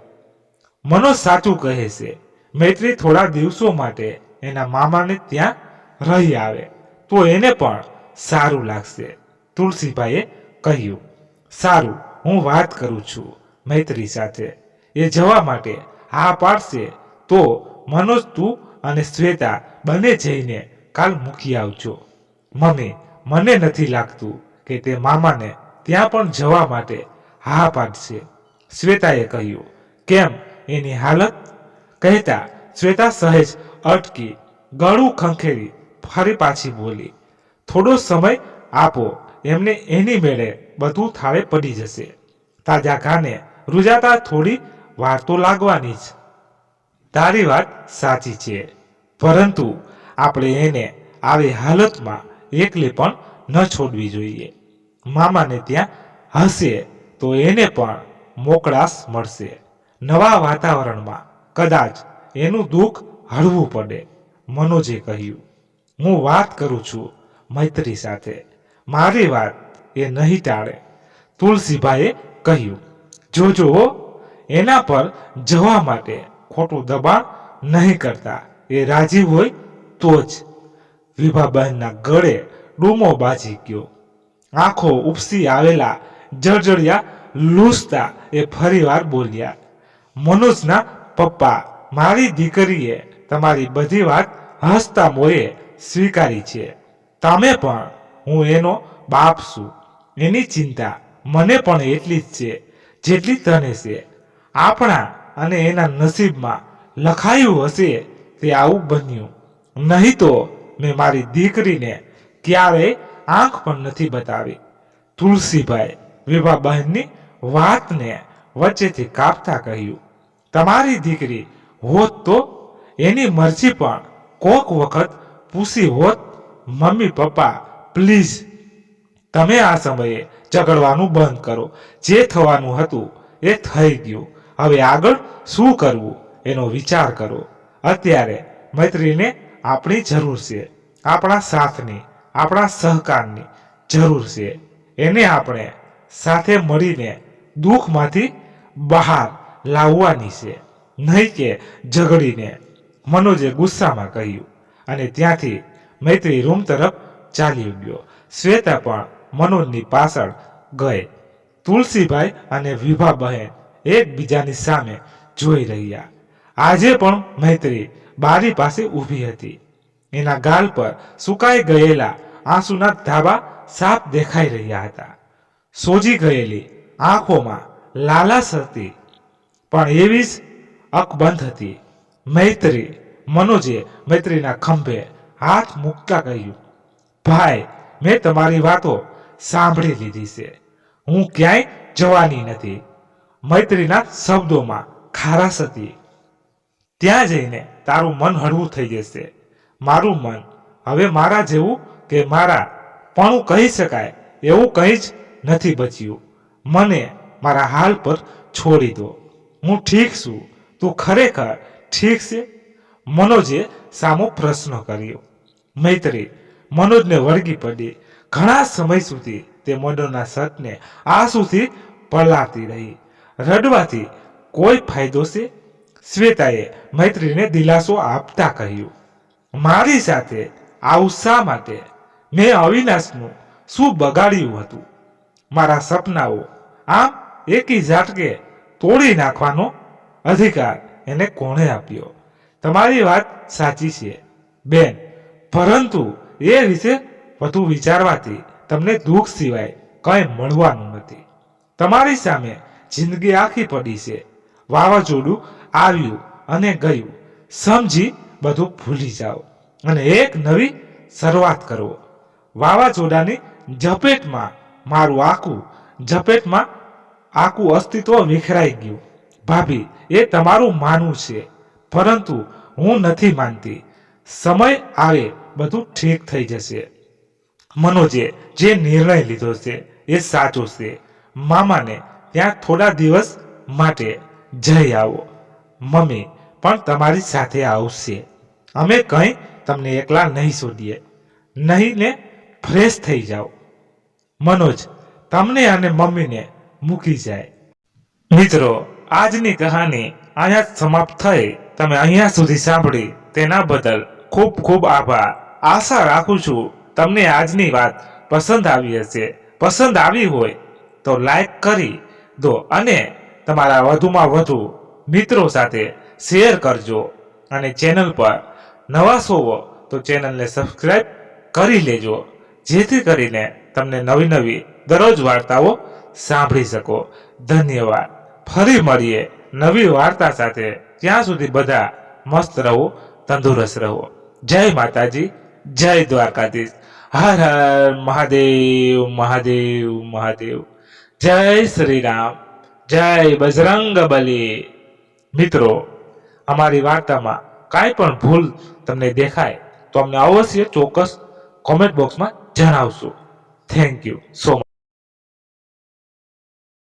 મનોજ સાચું કહે છે. મૈત્રી થોડા દિવસો માટે એના મામાને ત્યાં રહી આવે તો એને પણ સારું લાગશે. તુલસીભાઈએ કહ્યું, સારું, હું વાત કરું છું મૈત્રી સાથે. એ જવા માટે હા પાડશે તો મનોજ, તું અને શ્વેતા બંને જઈને કાલ મૂકી આવજો. મમ્મી, મને નથી લાગતું કે તે મામાને ત્યાં પણ જવા માટે હા પાડશે. શ્વેતાએ કહ્યું, કેમ, એની હાલત? કહેતા શ્વેતા સહેજ અટકી, ગળું ખંખેરી ફરી પાછી બોલી, થોડો સમય આપો, એમને એની મેળે બધું થાળે પડી જશે. તાજા ઘાને રૂજાતા થોડી વાર તો લાગવાની જ. તારી વાત સાચી છે, પરંતુ આપણે એને આવી હાલતમાં એકલી પણ ન છોડવી જોઈએ. મામાને ત્યાં હશે તો એને પણ મોકળાશ મળશે. નવા વાતાવરણમાં કદાચ એનું દુઃખ હળવું પડે. મનોજે કહ્યું, હું વાત કરું છું મૈત્રી સાથે, મારી વાત એ નહીં ટાળે. તુલસીભાઈએ કહ્યું, જોજો એના પર જવા માટે ખોટું દબાણ નહીં કરતા, એ રાજી હોય તો જ. વિભાબહેનના ગળે ડૂમો બાજી ગયો. આંખો ઉપસી આવેલા જળજળિયા લૂસતા એ ફરીવાર બોલ્યા, મનોજના પપ્પા, મારી દીકરીએ તમારી બધી વાત હસતા મોએ સ્વીકારી છે. તમે પણ હું એનો બાપ છું. એની ચિંતા મને પણ એટલી જ છે જેટલી તને છે. આપણા અને એના નસીબમાં લખાયું હશે તે આવું બન્યું, નહીં તો મેં મારી દીકરીને ક્યારેય આંખ પણ નથી બતાવી. તુલસીભાઈ વિભાબહેનની વાતને વચ્ચેથી કાપતા કહ્યું, તમારી દીકરી હોત તો એની મરજી પણ કોક વખત પૂછી હોત. મમ્મી પપ્પા, પ્લીઝ તમે આ સમયે ઝઘડવાનું બંધ કરો. જે થવાનું હતું એ થઈ ગયું. હવે આગળ શું કરવું એનો વિચાર કરો. અત્યારે મૈત્રીને આપણી જરૂર છે, આપણા સાથની, આપણા સહકારની જરૂર છે. એને આપણે સાથે મળીને દુઃખમાંથી બહાર લાવવાની છે, નહીં કે ઝઘડીને. મનોજે ગુસ્સામાં કહ્યું અને ત્યાંથી મૈત્રી રૂમ તરફ ચાલ્યો ગયો. શ્વેતા પણ મનોજની પાછળ ગઈ. તુલસીભાઈ અને વિભાબહેન એકબીજાની સામે જોઈ રહ્યા. આજે પણ મૈત્રી બારી પાસે ઊભી હતી. એના ગાલ પર સુકાઈ ગયેલા આંસુના ધાબા સાફ દેખાઈ રહ્યા હતા. સોજી ગયેલી આંખોમાં લાલાશ હતી, પણ એવી જ અકબંધ હતી. મનોજે મૈત્રીના ખંભે હાથ મૂકતા કહ્યું, ભાઈ, મેં તમારી વાતો સાંભળી લીધી છે. હું ક્યાંય જવાની નથી. મૈત્રીના શબ્દોમાં ખારાશ હતી. ત્યાં જઈને તારું મન હળવું થઈ જશે. મારું મન હવે મારા જેવું કે મારા પણ કહી શકાય એવું કંઈ જ નથી બચ્યું. મને મારા હાલ પર છોડી દો. હું ઠીક છું. તું ખરેખર ઠીક છે? મનોજે સામો પ્રશ્ન કર્યો. મૈત્રી મનોજને વળગી પડી. ઘણા સમય સુધી તે મનોજના શર્ટને આંસુથી પલાળતી રહી. રડવાથી કોઈ ફાયદો છે? શ્વેતાએ મૈત્રીને દિલાસો આપતા કહ્યું, મારી સાથે આવું શા માટે? મેં અવિનાશનું શું બગાડ્યું હતું? મારા સપનાઓ આમ એકી ઝાટકે તોડી નાખવાનો અધિકાર એને કોણે આપ્યો? તમારી વાત સાચી છે બેન, પરંતુ એ વિશે વધુ વિચારવાથી તમને દુઃખ સિવાય કંઈ મળવાનું નથી. તમારી સામે જિંદગી આખી પડી છે. વાવાઝોડું આવ્યું અને ગયું, સમજી બધું ભૂલી જાઓ અને એક નવી શરૂઆત કરો. વાવાઝોડાની ઝપેટમાં મારું આખું અસ્તિત્વ વિખરાઈ ગયું. ભાભી, એ તમારું માનવું છે, પરંતુ હું નથી માનતી. સમય આવે બધું ઠીક થઈ જશે. મનોજે જે નિર્ણય લીધો છે એ સાચો છે. મામાને ત્યાં થોડા દિવસ માટે જઈ આવો. મમ્મી પણ તમારી સાથે આવશે. અમે કંઈ તમને એકલા નહીં છોડીએ. નહીં ને ફ્રેશ થઈ જાઓ. મનોજ તમને અને મમ્મીને મૂકી જાય. મિત્રો, આજની કહાની અહીંયા જ સમાપ્ત થઈ. તમે અહીંયા સુધી સાંભળી તેના બદલ ખૂબ ખૂબ આભાર. આશા રાખું છું તમને આજની વાત પસંદ આવી હશે. પસંદ આવી હોય તો લાઈક કરી દો અને તમારા વધુમાં વધુ મિત્રો સાથે શેર કરજો. અને ચેનલ પર નવા છો તો ચેનલને સબસ્ક્રાઈબ કરી લેજો, જેથી કરીને તમને નવી નવી દરરોજ વાર્તાઓ સાંભળી શકો. ધન્યવાદ. ફરી મળીએ નવી વાર્તા સાથે. ત્યાં સુધી બધા મસ્ત રહો, તંદુરસ્ત રહો. જય માતાજી, જય દ્વારકાધીશ. હર હર મહાદેવ મહાદેવ મહાદેવ. જય શ્રી રામ, જય બજરંગ બલી. મિત્રો, અમારી વાર્તામાં કાંઈ પણ ભૂલ તમને દેખાય તો અમને અવશ્ય ચોક્કસ કોમેન્ટ બોક્સમાં જણાવશો. Thank you so much.